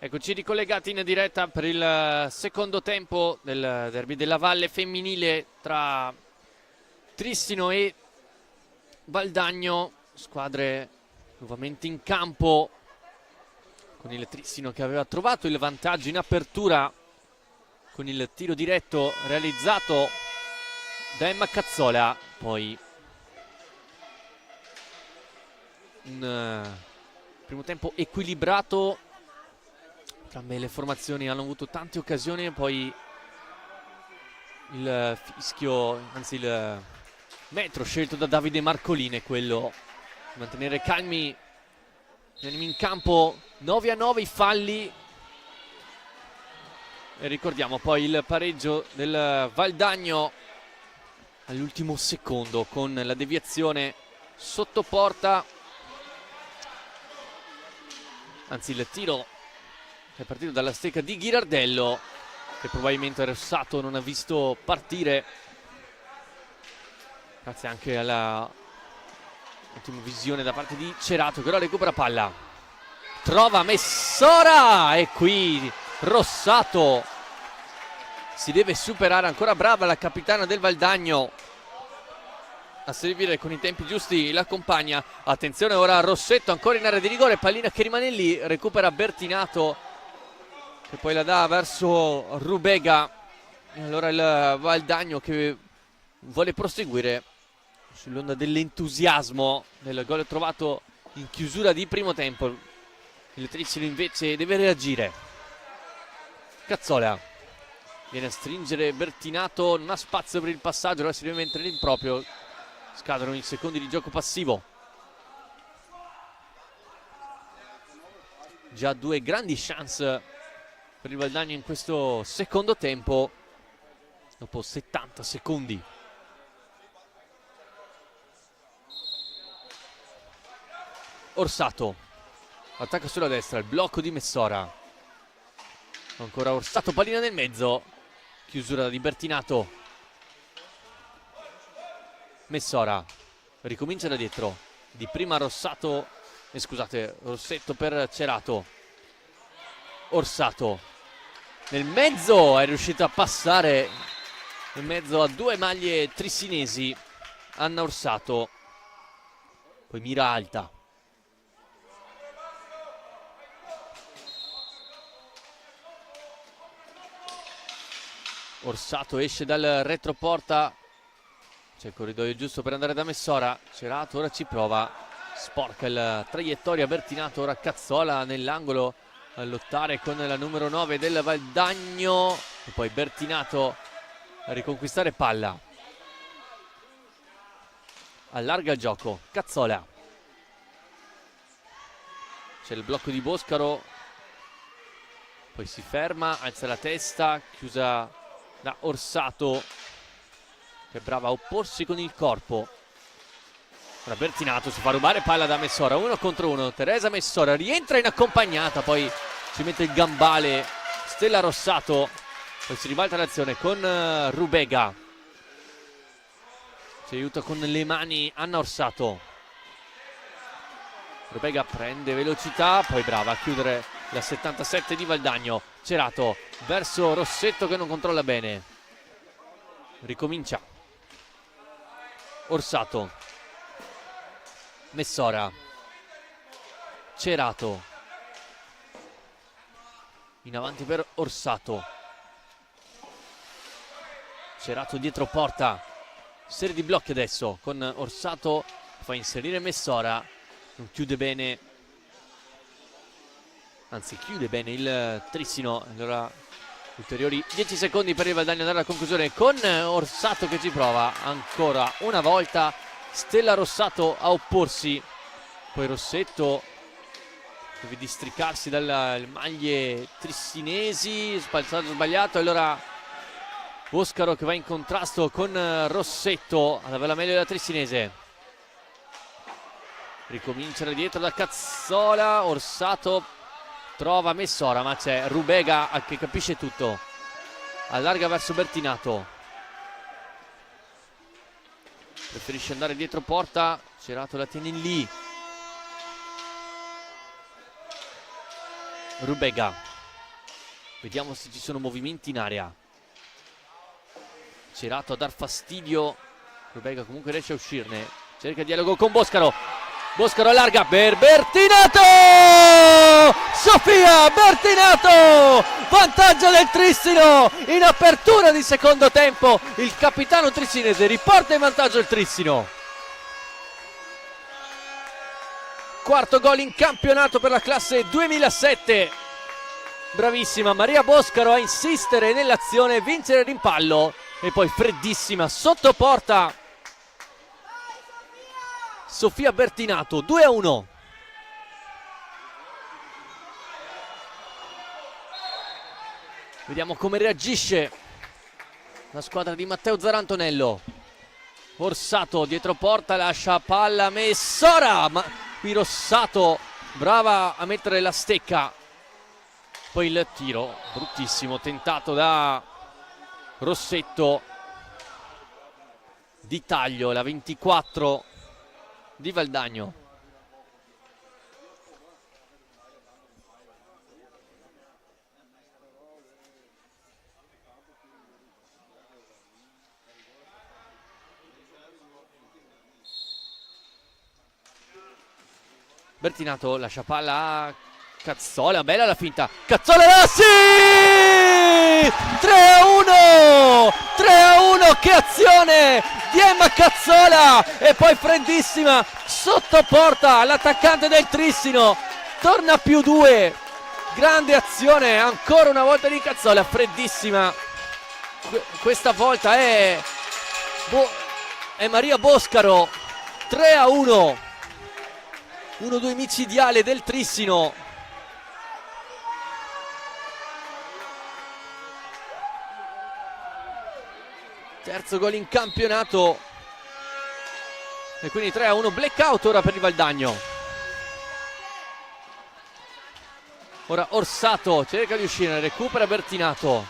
Eccoci ricollegati in diretta per il secondo tempo del derby della Valle femminile tra Trissino e Valdagno, squadre nuovamente in campo con il Trissino che aveva trovato il vantaggio in apertura con il tiro diretto realizzato da Emma Cazzola. Poi un primo tempo equilibrato, entrambe le formazioni hanno avuto tante occasioni e poi il fischio, anzi il metro scelto da Davide Marcolini è quello di mantenere calmi gli animi in campo. 9-9 i falli e ricordiamo poi il pareggio del Valdagno all'ultimo secondo con la deviazione sotto porta, anzi il tiro è partito dalla stecca di Ghirardello che probabilmente Rossato non ha visto partire grazie anche alla ottima visione da parte di Cerato, che ora recupera palla, trova Messora e qui Rossato si deve superare. Ancora brava la capitana del Valdagno a servire con i tempi giusti la compagna. Attenzione ora Rossetto ancora in area di rigore, pallina che rimane lì, recupera Bertinato che poi la dà verso Rubega e allora il Valdagno che vuole proseguire sull'onda dell'entusiasmo del gol trovato in chiusura di primo tempo. Il Trissino invece deve reagire. Cazzola viene a stringere Bertinato, non ha spazio per il passaggio, ora si deve mettere in proprio, scadono i secondi di gioco passivo. Già due grandi chance per il Valdagno in questo secondo tempo dopo 70 secondi. Orsato attacca sulla destra, il blocco di Messora, ancora Orsato, pallina nel mezzo, chiusura di Bertinato. Messora ricomincia da dietro, di prima Rossato, scusate, Rossetto per Cerato. Orsato nel mezzo, è riuscito a passare in mezzo a due maglie trissinesi Anna Orsato, poi mira alta. Orsato esce dal retroporta, c'è il corridoio giusto per andare da Messora. Cerato ora ci prova, sporca la traiettoria Bertinato, ora Cazzola nell'angolo a lottare con la numero 9 del Valdagno e poi Bertinato a riconquistare palla, allarga il gioco. Cazzola, c'è il blocco di Boscaro, poi si ferma, alza la testa, chiusa da Orsato che è brava a opporsi con il corpo. Ora Bertinato si fa rubare palla da Messora, 1 contro 1. Teresa Messora rientra in accompagnata, poi ci mette il gambale Stella Rossato, poi si ribalta l'azione con Rubega, ci aiuta con le mani Anna Orsato. Rubega prende velocità, poi brava a chiudere la 77 di Valdagno. Cerato verso Rossetto che non controlla bene, ricomincia Orsato, Messora, Cerato in avanti per Orsato. Cerato dietro porta, serie di blocchi adesso con Orsato, fa inserire Messora, non chiude bene, anzi chiude bene il Trissino. Allora ulteriori 10 secondi per il Valdagno andare alla conclusione con Orsato che ci prova ancora una volta. Stella Rossato a opporsi, poi Rossetto deve districarsi dalle maglie trissinesi, spalzato sbagliato, e allora Boscaro che va in contrasto con Rossetto ad avere la meglio della trissinese. Ricomincia da dietro da Cazzola, Orsato trova Messora ma c'è Rubega che capisce tutto, allarga verso Bertinato, preferisce andare dietro porta, Cerato la tiene lì. Rubega Vediamo se ci sono movimenti in area. Cerato a dar fastidio. Rubega comunque riesce a uscirne. Cerca il dialogo con Boscaro. Boscaro allarga per Bertinato. Sofia Bertinato. Vantaggio del Trissino in apertura di secondo tempo. Il capitano trissinese riporta in vantaggio il Trissino. Quarto gol in campionato per la classe 2007. Bravissima Maria Boscaro a insistere nell'azione, vincere il rimpallo e poi freddissima sotto porta Sofia Bertinato. 2-1. Vediamo come reagisce la squadra di Matteo Zarantonello. Orsato dietro porta, lascia palla Messora, ma qui Rossato brava a mettere la stecca. Poi il tiro bruttissimo tentato da Rossetto, di taglio, la 24 di Valdagno. Bertinato lascia palla a Cazzola, bella la finta, Cazzola Rassi! 3-1! 3-1, che azione di Emma Cazzola! E poi freddissima sotto porta l'attaccante del Trissino, torna più 2, grande azione ancora una volta di Cazzola, freddissima. Questa volta è Maria Boscaro. 3-1, 1-2 micidiale del Trissino. Terzo gol in campionato e quindi 3-1, blackout ora per il Valdagno. Ora Orsato cerca di uscire, recupera Bertinato,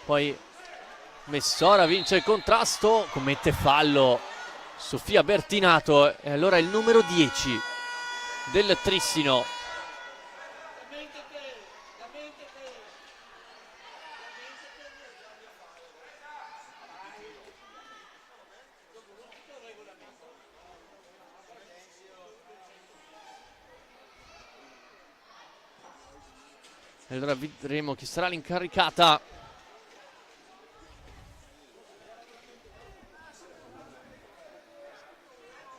poi Messora vince il contrasto, commette fallo Sofia Bertinato e allora il numero 10 del Trissino. E allora vedremo chi sarà l'incaricata.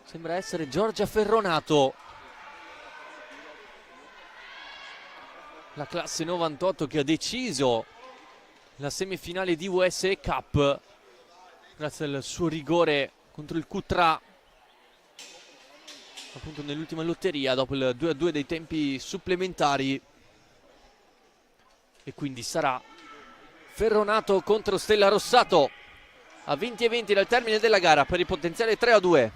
Sembra essere Giorgia Ferronato, la classe 98 che ha deciso la semifinale di USE Cup grazie al suo rigore contro il Cutrà appunto nell'ultima lotteria dopo il 2-2 dei tempi supplementari. E quindi sarà Ferronato contro Stella Rossato a 20:20 dal termine della gara per il potenziale 3-2.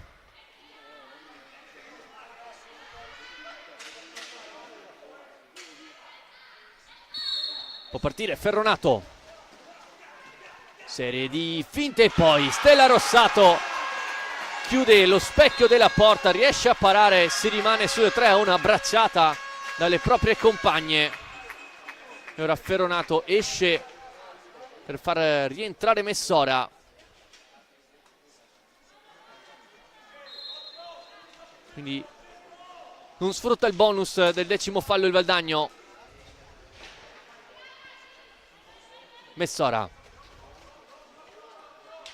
Può partire Ferronato, serie di finte e poi Stella Rossato chiude lo specchio della porta, riesce a parare, si rimane sul 3-1 abbracciata dalle proprie compagne. E ora Ferronato esce per far rientrare Messora. Quindi non sfrutta il bonus del decimo fallo il Valdagno. Messora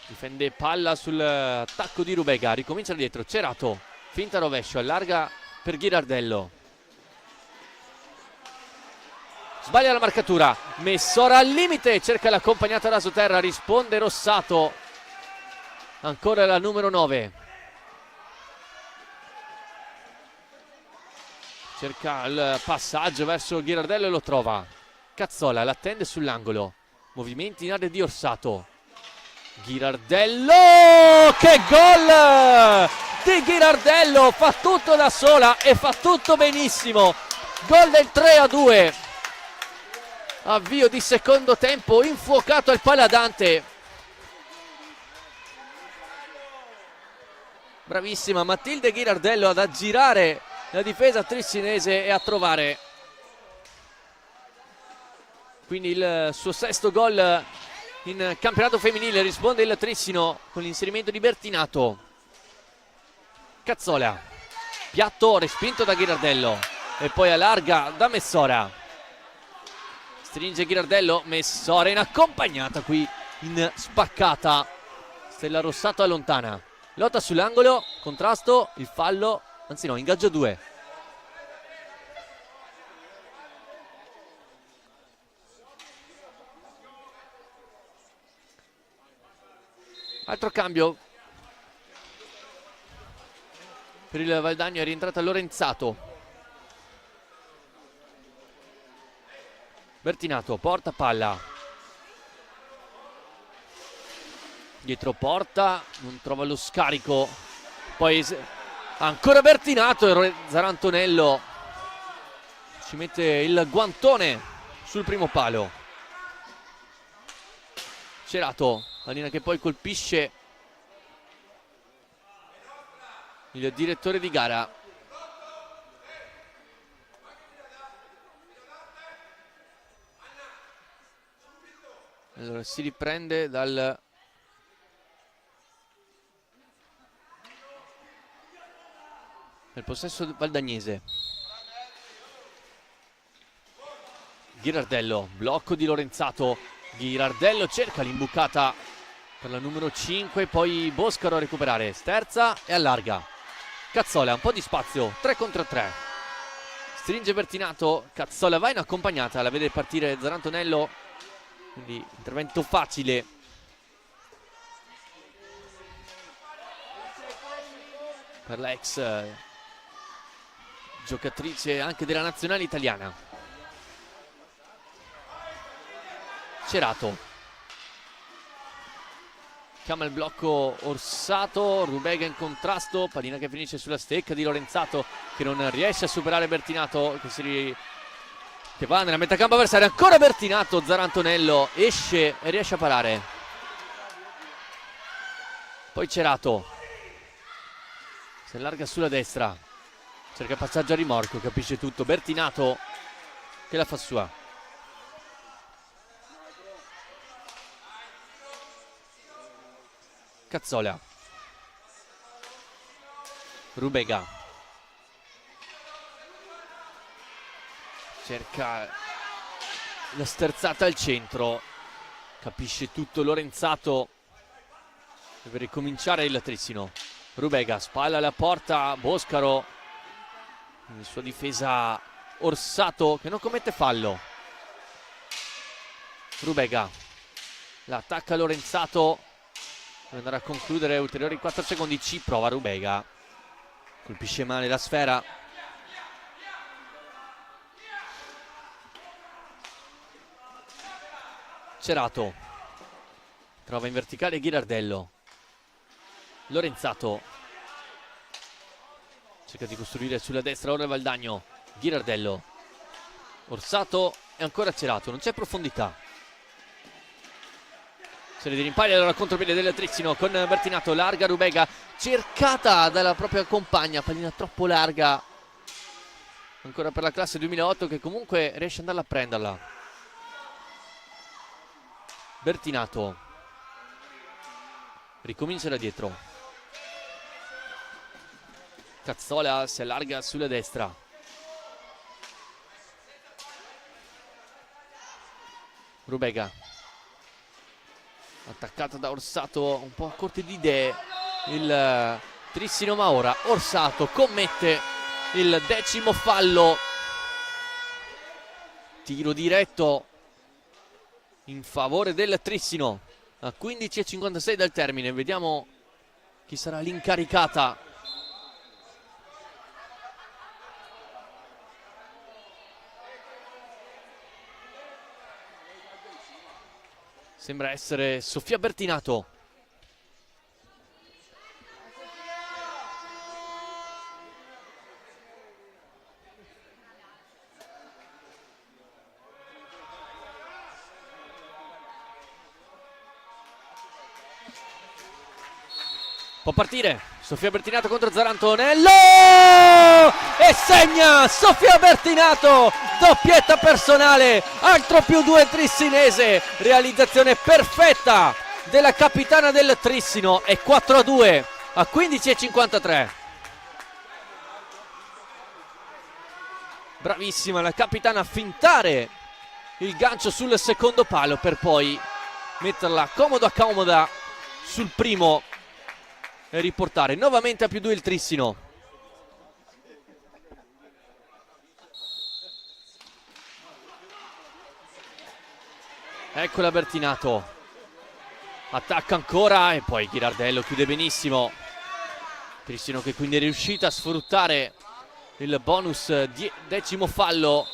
difende palla sull'attacco di Rubega, ricomincia da dietro, Cerato, finta rovescio, allarga per Ghirardello. Sbaglia la marcatura, Messora al limite, cerca l'accompagnata rasoterra, risponde Rossato, ancora la numero 9. Cerca il passaggio verso Ghirardello e lo trova. Cazzola l'attende sull'angolo, movimenti in area di Orsato. Ghirardello, che gol di Ghirardello, fa tutto da sola e fa tutto benissimo. Gol del 3-2. Avvio di secondo tempo infuocato al Paladante. Bravissima Matilde Ghirardello ad aggirare la difesa trissinese e a trovare quindi il suo sesto gol in campionato femminile. Risponde il Trissino con l'inserimento di Bertinato. Cazzola, piatto respinto da Ghirardello e poi allarga da Messora. Stringe Ghirardello, Messora in accompagnata qui in spaccata. Stella Rossato allontana, lotta sull'angolo, contrasto, il fallo, anzi no, ingaggio 2. Altro cambio per il Valdagno, è rientrata Lorenzato. Bertinato porta palla, dietro porta, non trova lo scarico, poi ancora Bertinato e Zarantonello ci mette il guantone sul primo palo. Cerato, pallina che poi colpisce il direttore di gara. Allora si riprende dal possesso valdagnese. Ghirardello, blocco di Lorenzato. Ghirardello cerca l'imbucata per la numero 5, poi Boscaro a recuperare, sterza e allarga. Cazzola, un po' di spazio, 3 contro 3. Stringe Bertinato, Cazzola va in accompagnata, la vede partire Zarantonello, quindi intervento facile. Per l'ex giocatrice anche della nazionale italiana. Cerato chiama il blocco Orsato, Rubega in contrasto, pallina che finisce sulla stecca di Lorenzato che non riesce a superare Bertinato che va nella metacampo avversaria. Ancora Bertinato, Zarantonello esce e riesce a parare, poi Cerato si allarga sulla destra, cerca passaggio a rimorchio, capisce tutto Bertinato che la fa sua. Cazzola, Rubega cerca la sterzata al centro, capisce tutto Lorenzato, deve ricominciare il Trissino. Rubega spalla alla porta, Boscaro in sua difesa, Orsato che non commette fallo. Rubega la attacca Lorenzato per andare a concludere, ulteriori 4 secondi, ci prova Rubega, colpisce male la sfera. Cerato trova in verticale Ghirardello. Lorenzato cerca di costruire sulla destra, ora Valdagno. Ghirardello, Orsato e ancora Cerato, non c'è profondità. Serie di rimpalli, allora contropiede del Trissino con Bertinato, larga Rubega, cercata dalla propria compagna, pallina troppo larga ancora per la classe 2008 che comunque riesce ad andarla a prenderla. Bertinato ricomincia da dietro, Cazzola si allarga sulla destra, Rubega attaccata da Orsato, un po' a corte di idee il Trissino, ma ora Orsato commette il 10° fallo, tiro diretto in favore del Trissino a 15:56 dal termine. Vediamo chi sarà l'incaricata. Sembra essere Sofia Bertinato. Può partire Sofia Bertinato contro Zarantonello e segna Sofia Bertinato, doppietta personale, altro +2 trissinese, realizzazione perfetta della capitana del Trissino, e 4-2 a 15:53. Bravissima la capitana a fintare il gancio sul secondo palo per poi metterla comoda sul primo e riportare nuovamente a +2 il Trissino. Eccola Bertinato, attacca ancora e poi Ghirardello chiude benissimo. Trissino che quindi è riuscita a sfruttare il bonus 10° fallo.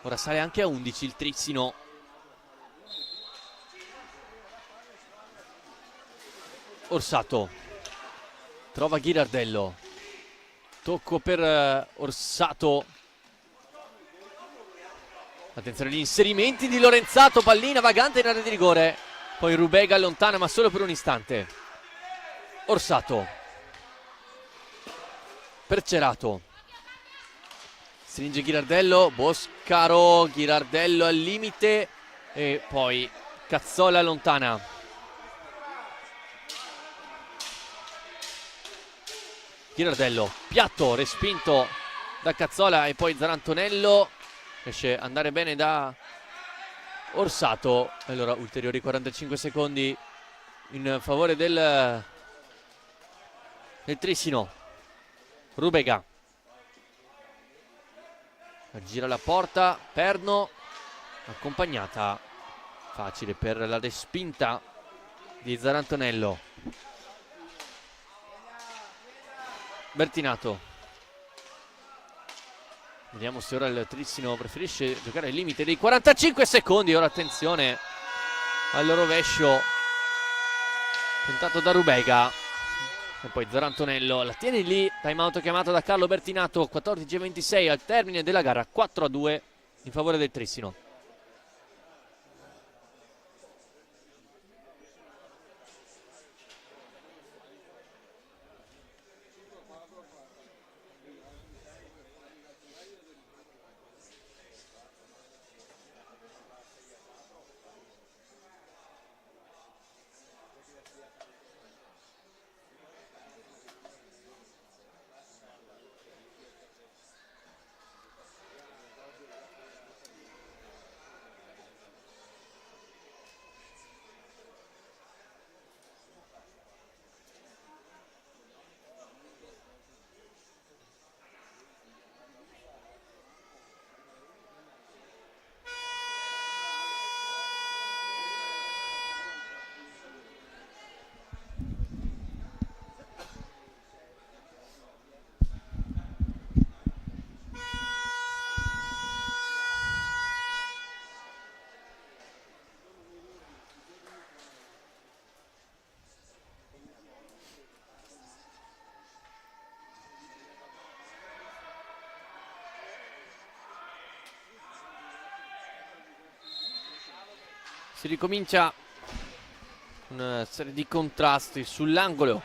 Ora sale anche a 11 il Trissino. Orsato trova Ghirardello, tocco per Orsato. Attenzione agli inserimenti di Lorenzato, pallina vagante in area di rigore, poi Rubega allontana ma solo per un istante. Orsato per Cerato, stringe Ghirardello, Boscaro, Ghirardello al limite e poi Cazzola allontana. Ghirardello, piatto, respinto da Cazzola e poi Zarantonello, riesce ad andare bene da Orsato. Allora ulteriori 45 secondi in favore del Trissino. Rubega gira la porta, Perno, accompagnata, facile per la respinta di Zarantonello. Bertinato, vediamo se ora il Trissino preferisce giocare al limite dei 45 secondi. Ora attenzione al rovescio tentato da Rubega e poi Zarantonello la tiene lì. Time out chiamato da Carlo Bertinato. 14:26 al termine della gara, 4-2 in favore del Trissino. Si ricomincia una serie di contrasti sull'angolo.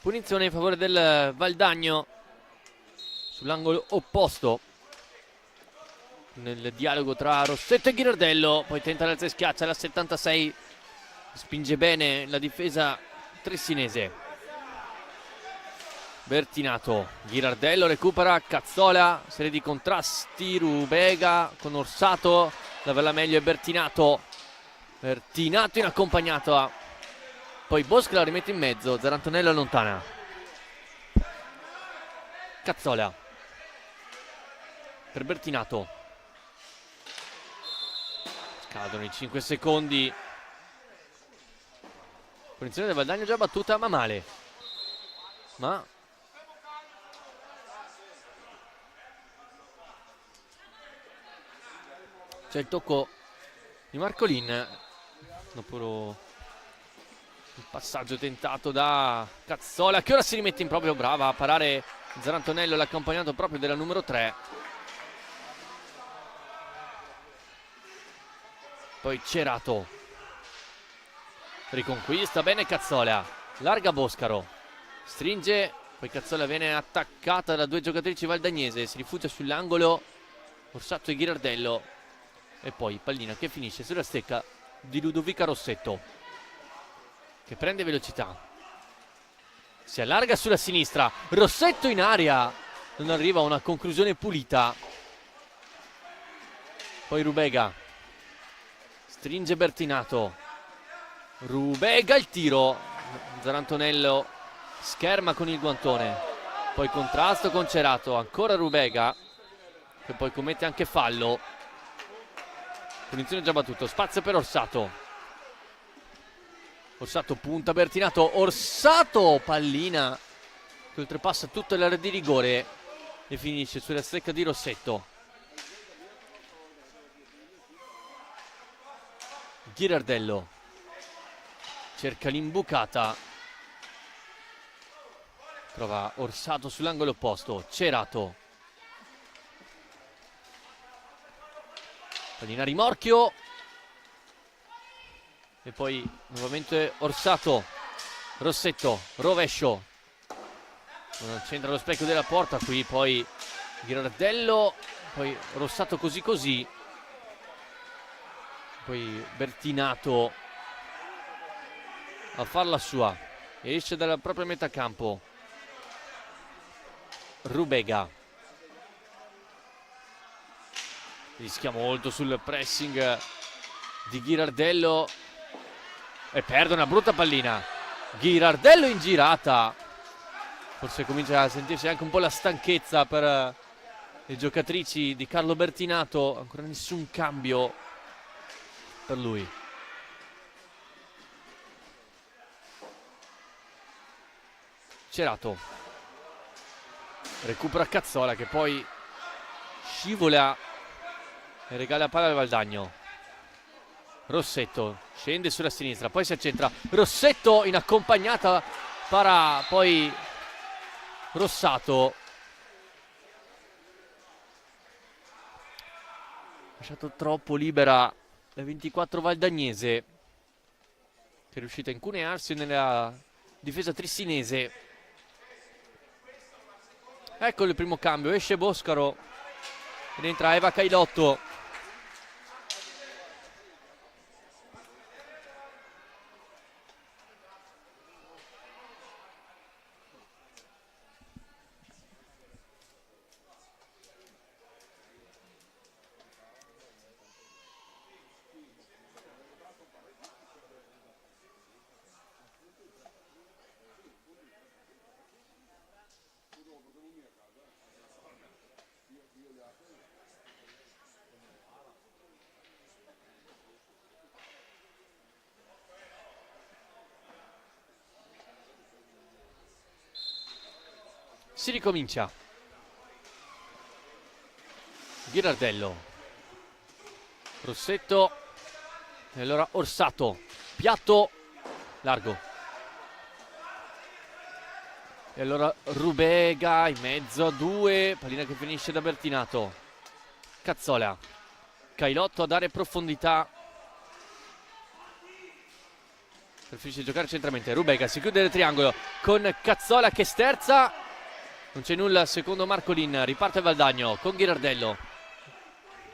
Punizione in favore del Valdagno sull'angolo opposto. Nel dialogo tra Rossetto e Ghirardello, poi tenta l'alza e schiaccia alla 76. Spinge bene la difesa trissinese. Bertinato, Ghirardello recupera, Cazzola, serie di contrasti, Rubega con Orsato, la va meglio è Bertinato. Bertinato in accompagnata, poi Bosco la rimette in mezzo, Zarantonello allontana. Cazzola per Bertinato. Scadono i 5 secondi. Punizione del Valdagno già battuta, ma male. Ma c'è il tocco di Marcolin. Dopo il passaggio tentato da Cazzola, che ora si rimette in proprio, brava a parare Zarantonello, l'accompagnato proprio della numero 3. Poi Cerato, riconquista bene Cazzola, larga Boscaro, stringe, poi Cazzola viene attaccata da due giocatrici valdagnese, si rifugia sull'angolo Orsato e Ghirardello, e poi pallina che finisce sulla stecca di Ludovica Rossetto, che prende velocità, si allarga sulla sinistra, Rossetto in aria, non arriva a una conclusione pulita. Poi Rubega, stringe Bertinato, Rubega il tiro, Zarantonello scherma con il guantone, poi contrasto con Cerato, ancora Rubega, che poi commette anche fallo. Punizione già battuto, spazio per Orsato. Orsato punta Bertinato, Orsato, pallina che oltrepassa tutta l'area di rigore e finisce sulla stecca di Rossetto. Ghirardello cerca l'imbucata, trova Orsato sull'angolo opposto, Cerato, pallina rimorchio e poi nuovamente Orsato, Rossetto, rovescio, non c'entra lo specchio della porta, qui poi Ghirardello, poi Rossato così così, poi Bertinato a farla sua, esce dalla propria metà campo, Rubega rischia molto sul pressing di Ghirardello e perde una brutta pallina. Ghirardello in girata, forse comincia a sentirsi anche un po' la stanchezza per le giocatrici di Carlo Bertinato, ancora nessun cambio per lui. Cerato recupera Cazzola, che poi scivola e regala palla al Valdagno. Rossetto scende sulla sinistra, poi si accentra, Rossetto in accompagnata, para poi Rossato, lasciato troppo libera la 24 valdagnese, che è riuscita a incunearsi nella difesa trissinese. Ecco il primo cambio, esce Boscaro ed entra Eva Cailotto. Si ricomincia. Ghirardello, Rossetto e allora Orsato, piatto largo e allora Rubega in mezzo a due, pallina che finisce da Bertinato. Cazzola, Cailotto a dare profondità, preferisce giocare centralmente. Rubega si chiude il triangolo con Cazzola che sterza, non c'è nulla secondo Marcolin, riparte Valdagno con Ghirardello.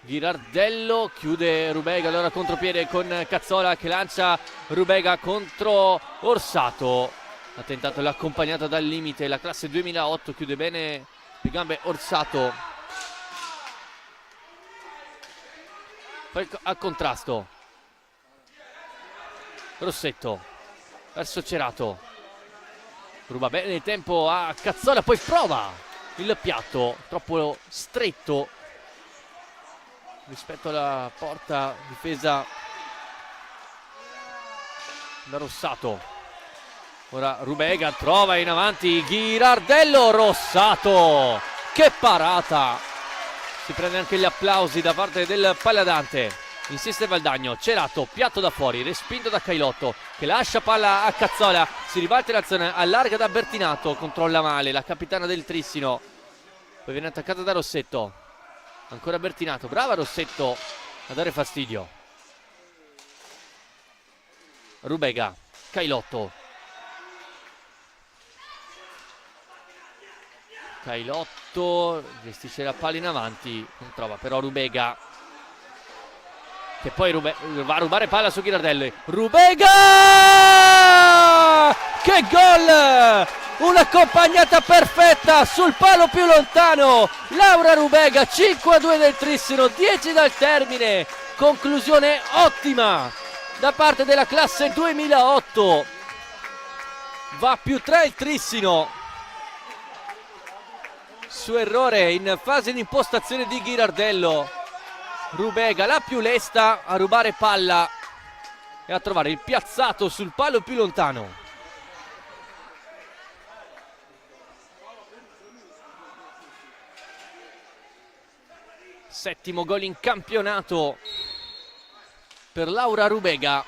Ghirardello chiude Rubega, allora contropiede con Cazzola che lancia Rubega contro Orsato. Ha tentato l'accompagnata dal limite, la classe 2008, chiude bene le gambe Orsato. Poi al contrasto Rossetto verso Cerato, ruba bene il tempo a Cazzola, poi prova il piatto troppo stretto rispetto alla porta difesa da Rossato. Ora Rubega trova in avanti Ghirardello, Rossato, che parata, si prende anche gli applausi da parte del Palladante. Insiste Valdagno, Cerato, piatto da fuori, respinto da Cailotto che lascia palla a Cazzola, si ribalta in azione, allarga da Bertinato, controlla male la capitana del Trissino, poi viene attaccata da Rossetto, ancora Bertinato, brava Rossetto a dare fastidio. Rubega, Cailotto, gestisce la palla in avanti, non trova però Rubega, che poi va a rubare palla su Ghirardelli. Rubega! Che gol! Un'accompagnata perfetta sul palo più lontano. Laura Rubega, 5-2 del Trissino, 10 dal termine. Conclusione ottima da parte della classe 2008. Va più 3 il Trissino su errore in fase di impostazione di Ghirardello. Rubega, la più lesta a rubare palla e a trovare il piazzato sul palo più lontano. Settimo gol in campionato per Laura Rubega.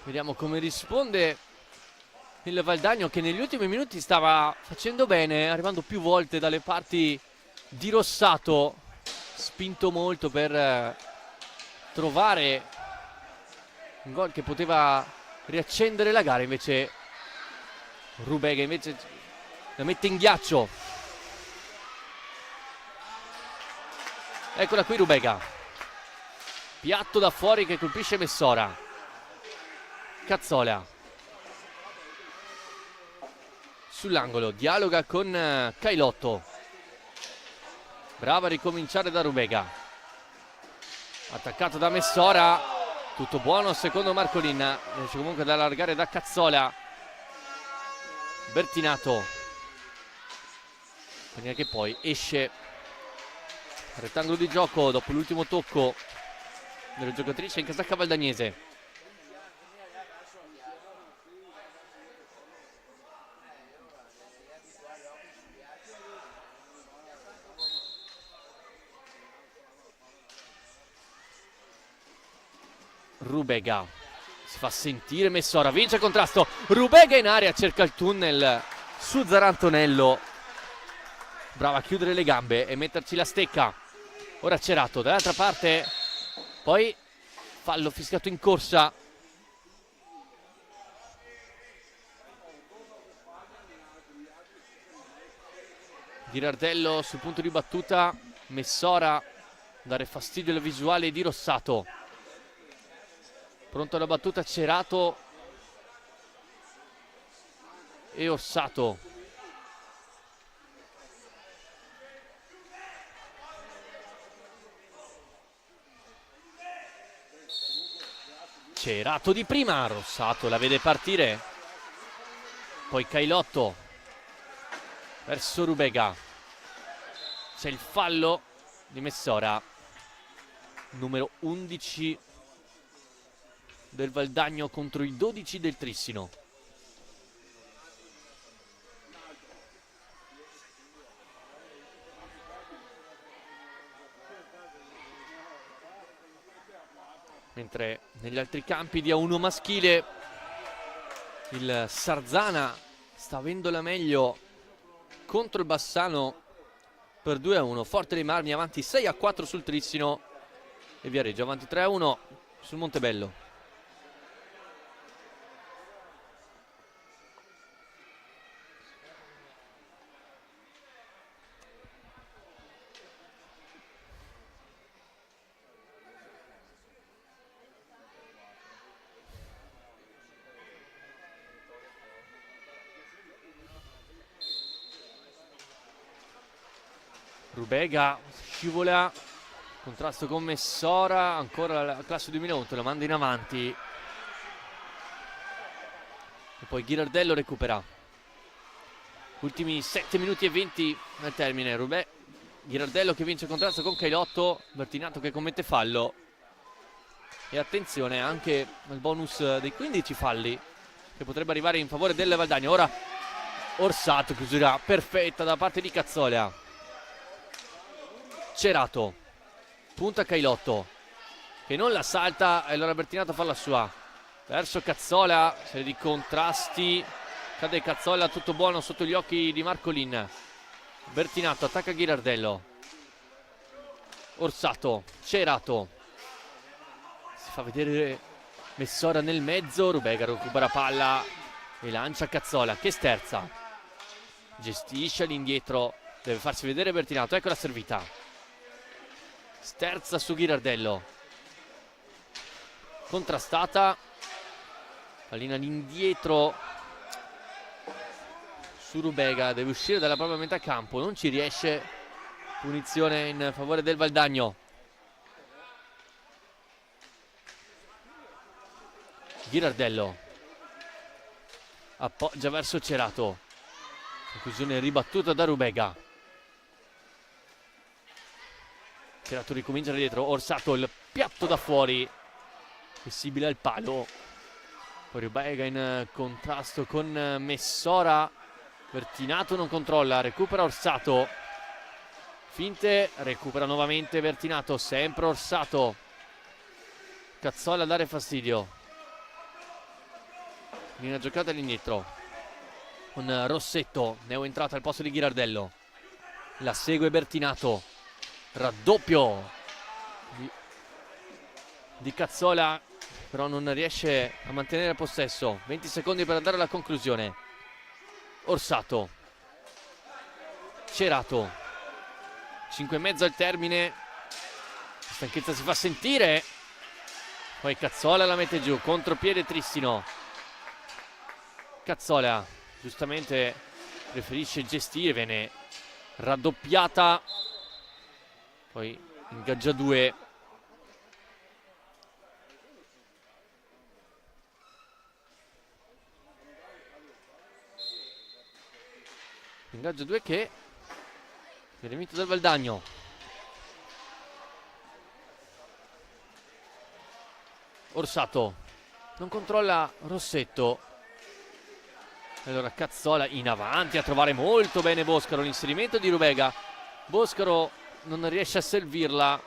Vediamo come risponde il Valdagno, che negli ultimi minuti stava facendo bene, arrivando più volte dalle parti di Rossato, spinto molto per trovare un gol che poteva riaccendere la gara. Invece Rubega la mette in ghiaccio. Eccola qui Rubega, piatto da fuori che colpisce Messora. Cazzola sull'angolo, dialoga con Cailotto, brava a ricominciare da Rubega, attaccato da Messora, tutto buono secondo Marcolin, riesce comunque ad allargare da Cazzola. Bertinato, che poi esce rettangolo di gioco dopo l'ultimo tocco delle giocatrici in casacca valdagnese. Rubega si fa sentire, Messora vince il contrasto, Rubega in area, cerca il tunnel su Zarantonello, brava a chiudere le gambe e metterci la stecca. Ora Cerato dall'altra parte, poi fallo fischiato in corsa. Ghirardello sul punto di battuta, Messora dare fastidio alla visuale di Rossato. Pronto alla battuta Cerato e Orsato. Cerato di prima, Rossato la vede partire. Poi Cailotto verso Rubega. C'è il fallo di Messora, numero 11 del Valdagno contro i 12 del Trissino. Mentre negli altri campi di A1 maschile il Sarzana sta avendo la meglio contro il Bassano per 2-1. Forte dei Marmi avanti 6-4 sul Trissino e Viareggio avanti 3-1 sul Montebello. Rubega scivola, contrasto con Messora, ancora la classe 2008, la manda in avanti e poi Ghirardello recupera. Ultimi 7 minuti e 20 nel termine. Ghirardello che vince il contrasto con Cailotto, Bertinato che commette fallo e attenzione anche al bonus dei 15 falli che potrebbe arrivare in favore del Valdagno. Ora Orsato, chiusura perfetta da parte di Cazzola. Cerato, punta Cailotto che non la salta e allora Bertinato fa la sua. Verso Cazzola, serie di contrasti, cade Cazzola, tutto buono sotto gli occhi di Marcolin. Bertinato attacca Ghirardello. Orsato, Cerato, si fa vedere Messora nel mezzo, Rubega recupera palla e lancia Cazzola che sterza, gestisce all'indietro, deve farsi vedere Bertinato, ecco la servita, sterza su Ghirardello, contrastata, pallina all'indietro su Rubega, deve uscire dalla propria metà campo, non ci riesce, punizione in favore del Valdagno. Ghirardello appoggia verso Cerato, conclusione ribattuta da Rubega. Cerato ricomincia da dietro, Orsato il piatto da fuori, possibile al palo, poi Rubega in contrasto con Messora, Bertinato non controlla, recupera Orsato, finte, recupera nuovamente Bertinato, sempre Orsato, Cazzola a dare fastidio, linea giocata all'indietro con Rossetto, neoentrata al posto di Ghirardello, la segue Bertinato, raddoppio di Cazzola, però non riesce a mantenere il possesso, 20 secondi per andare alla conclusione. Orsato, Cerato, 5,5 al termine, la stanchezza si fa sentire, poi Cazzola la mette giù, contropiede Tristino. Cazzola giustamente preferisce gestire, viene raddoppiata, poi ingaggia due, che viene vinto dal Valdagno. Orsato non controlla Rossetto, allora Cazzola in avanti a trovare molto bene Boscaro, l'inserimento di Rubega, Boscaro non riesce a servirla,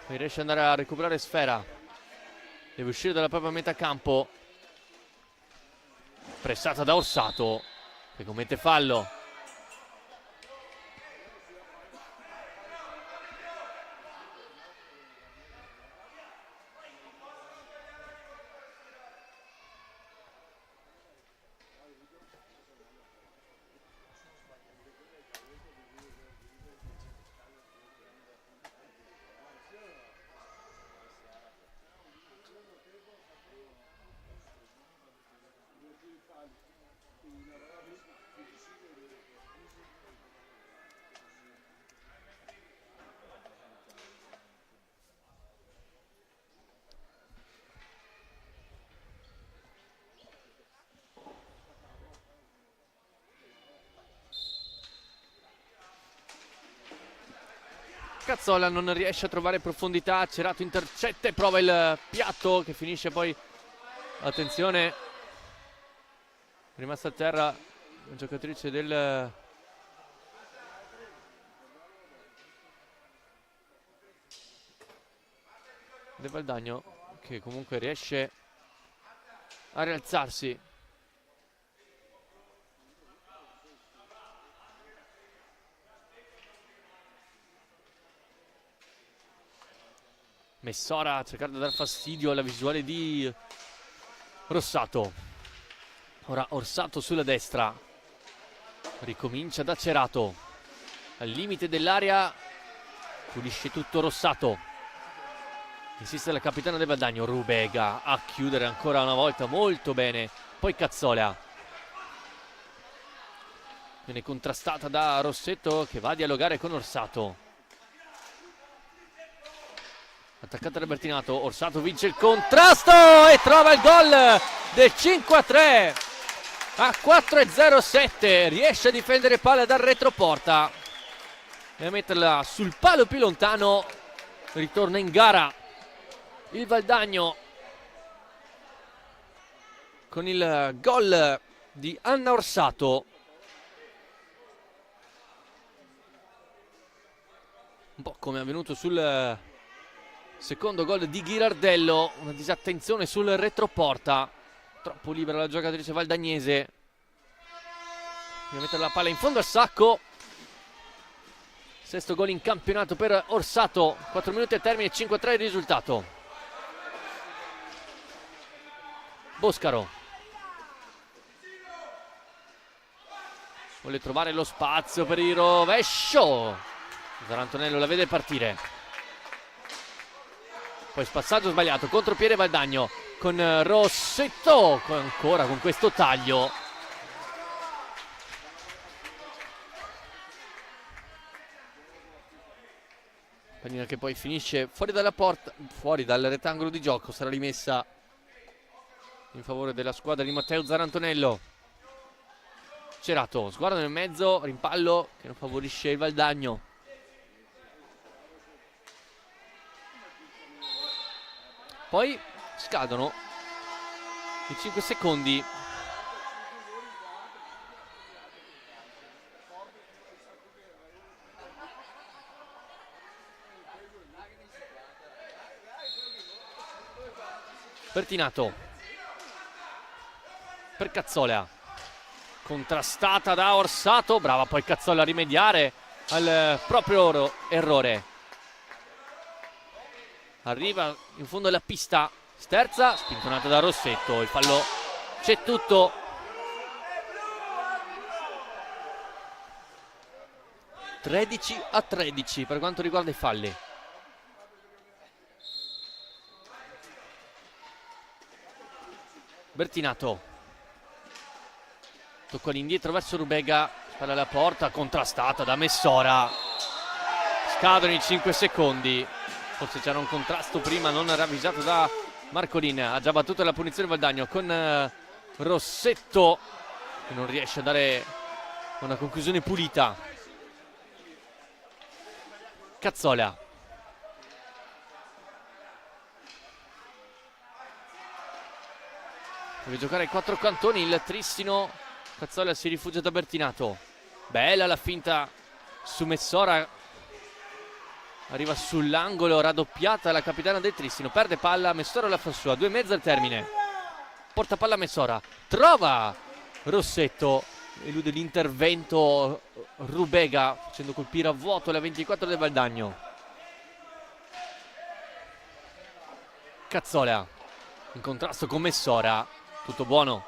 poi riesce ad andare a recuperare Sfera, deve uscire dalla propria metà campo, pressata da Orsato che commette fallo. Cazzola non riesce a trovare profondità, Cerato intercetta e prova il piatto che finisce poi, attenzione, rimasta a terra la giocatrice del Valdagno, che comunque riesce a rialzarsi. Messora cercando di dar fastidio alla visuale di Rossato. Ora Orsato sulla destra, ricomincia da Cerato, al limite dell'area pulisce tutto Rossato, insiste la capitana del Valdagno, Rubega a chiudere ancora una volta molto bene, poi Cazzola viene contrastata da Rossetto che va a dialogare con Orsato, attaccata da Bertinato, Orsato vince il contrasto e trova il gol del 5-3 a 4,07, riesce a difendere palla dal retroporta e a metterla sul palo più lontano, ritorna in gara il Valdagno con il gol di Anna Orsato. Un po' come è avvenuto sul secondo gol di Ghirardello, una disattenzione sul retroporta, troppo libera la giocatrice valdagnese. Deve mettere la palla in fondo al sacco. Sesto gol in campionato per Orsato, 4 minuti al termine, 5-3 il risultato. Boscaro vuole trovare lo spazio per il rovescio. Zarantonello la vede partire. Poi spazzaggio sbagliato, contropiede Valdagno con Rossetto, ancora con questo taglio. Pallina che poi finisce fuori dalla porta, fuori dal rettangolo di gioco, sarà rimessa in favore della squadra di Matteo Zarantonello. Cerato, sguardo nel mezzo, rimpallo che non favorisce il Valdagno. Poi scadono i 5 secondi. Bertinato per Cazzola, contrastata da Orsato, brava poi Cazzola a rimediare al proprio errore. Arriva in fondo alla pista, sterza, spintonata da Rossetto, il fallo c'è tutto. (13-13) per quanto riguarda i falli. Bertinato, tocco all'indietro verso Rubega, spalla alla porta, contrastata da Messora. Scadono i 5 secondi. Forse c'era un contrasto prima non ravvisato da Marcolin. Ha già battuto la punizione Valdagno con Rossetto, che non riesce a dare una conclusione pulita. Cazzola, deve giocare ai 4 cantoni il Tristino. Cazzola si rifugia da Bertinato. Bella la finta su Messora, arriva sull'angolo, raddoppiata la capitana del Tristino, perde palla, Messora la fa sua, 2,5 al termine. Porta palla Messora, trova Rossetto, elude l'intervento Rubega, facendo colpire a vuoto la 24 del Valdagno. Cazzola in contrasto con Messora, tutto buono.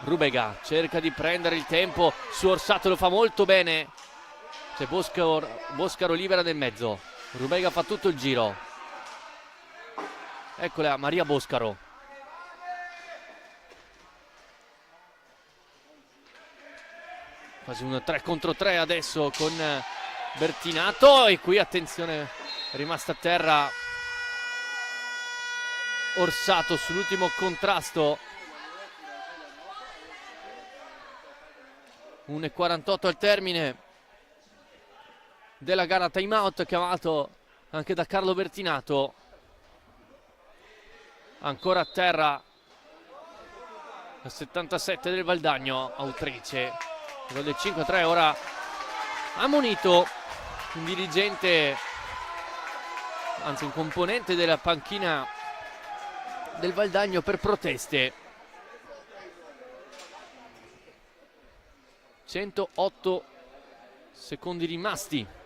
Rubega cerca di prendere il tempo su Orsato, lo fa molto bene. C'è Boscaro libera nel mezzo, Rubega fa tutto il giro. Eccola Maria Boscaro. Quasi un 3 contro 3 adesso con Bertinato, e qui attenzione, è rimasta a terra Orsato sull'ultimo contrasto. 1,48 al termine della gara, time out chiamato anche da Carlo Bertinato. Ancora a terra al 77 del Valdagno, autrice gol del 5-3. Ora ammonito un dirigente, anzi un componente della panchina del Valdagno per proteste. 108 secondi rimasti.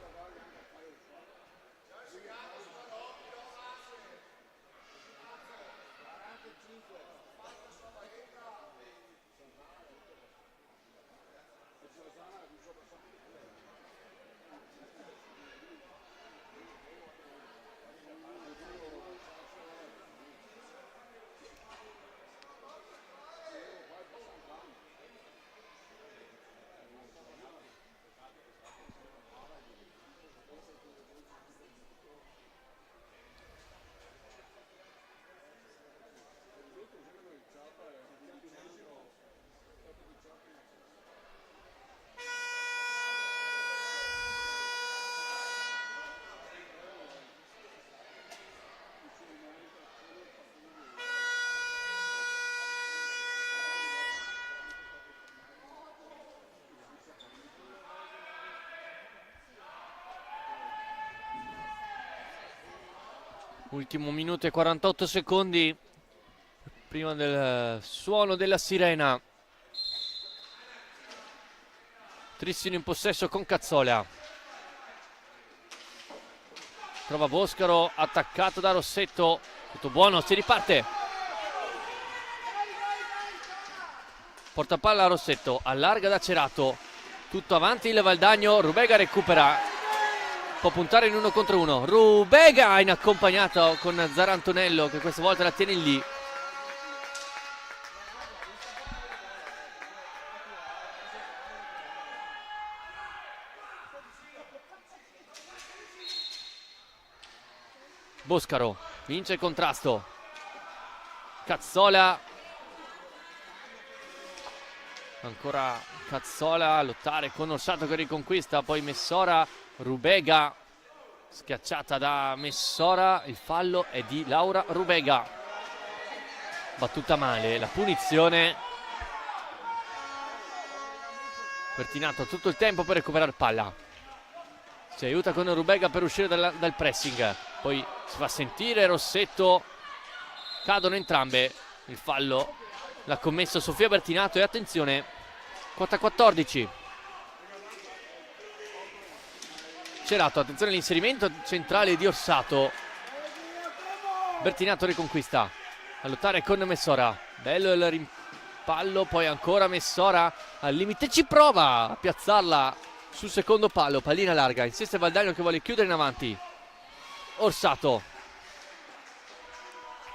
Ultimo minuto e 48 secondi prima del suono della sirena. Trissino in possesso con Cazzola. Trova Boscaro, attaccato da Rossetto. Tutto buono, si riparte. Porta palla a Rossetto, allarga da Cerato. Tutto avanti il Valdagno, Rubega recupera. Può puntare in 1 contro 1. Rubega in accompagnato con Zarantonello, che questa volta la tiene lì. Boscaro vince il contrasto. Cazzola. Ancora Cazzola a lottare con Orsato che riconquista. Poi Messora. Rubega schiacciata da Messora. Il fallo è di Laura Rubega. Battuta male. La punizione. Bertinato tutto il tempo per recuperare palla. Si aiuta con Rubega per uscire dal pressing. Poi si fa sentire Rossetto. Cadono entrambe. Il fallo l'ha commesso Sofia Bertinato. E attenzione, quota 14. Cerato, attenzione all'inserimento centrale di Orsato. Bertinato riconquista. A lottare con Messora. Bello il rimpallo. Poi ancora Messora al limite. Ci prova a piazzarla sul secondo palo. Pallina larga. Insiste Valdagno che vuole chiudere in avanti. Orsato.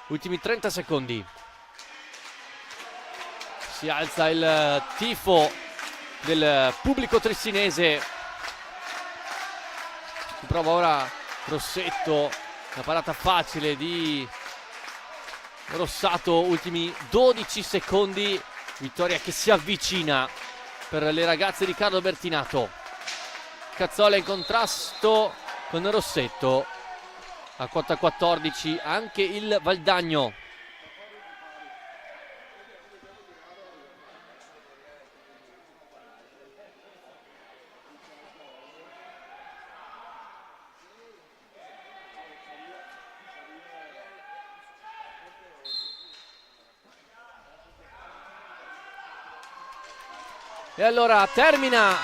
Ultimi 30 secondi. Si alza il tifo del pubblico trissinese. Si prova ora Rossetto. Una parata facile di Rossato. Ultimi 12 secondi. Vittoria che si avvicina per le ragazze di Carlo Bertinato. Cazzola in contrasto con Rossetto. A quota 14 anche il Valdagno. E allora termina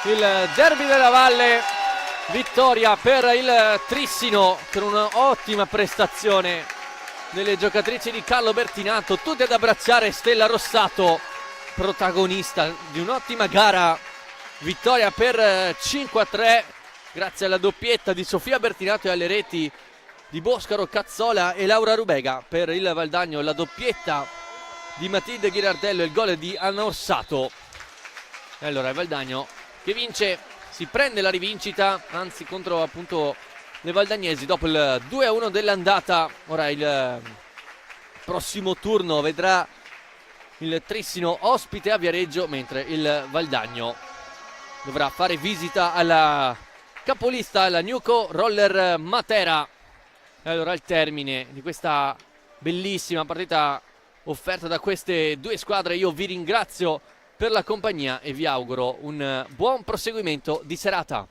il derby della Valle. Vittoria per il Trissino con un'ottima prestazione delle giocatrici di Carlo Bertinato. Tutte ad abbracciare Stella Rossato, protagonista di un'ottima gara. Vittoria per 5-3 grazie alla doppietta di Sofia Bertinato e alle reti di Boscaro, Cazzola e Laura Rubega. Per il Valdagno la doppietta di Matilde Ghirardello e il gol di Anna Orsato. E allora il Valdagno che vince, si prende la rivincita, anzi contro appunto le valdagnesi dopo il 2-1 dell'andata. Ora il prossimo turno vedrà il Trissino ospite a Viareggio, mentre il Valdagno dovrà fare visita alla capolista, alla Nuco Roller Matera. E allora al termine di questa bellissima partita offerta da queste due squadre io vi ringrazio per la compagnia e vi auguro un buon proseguimento di serata.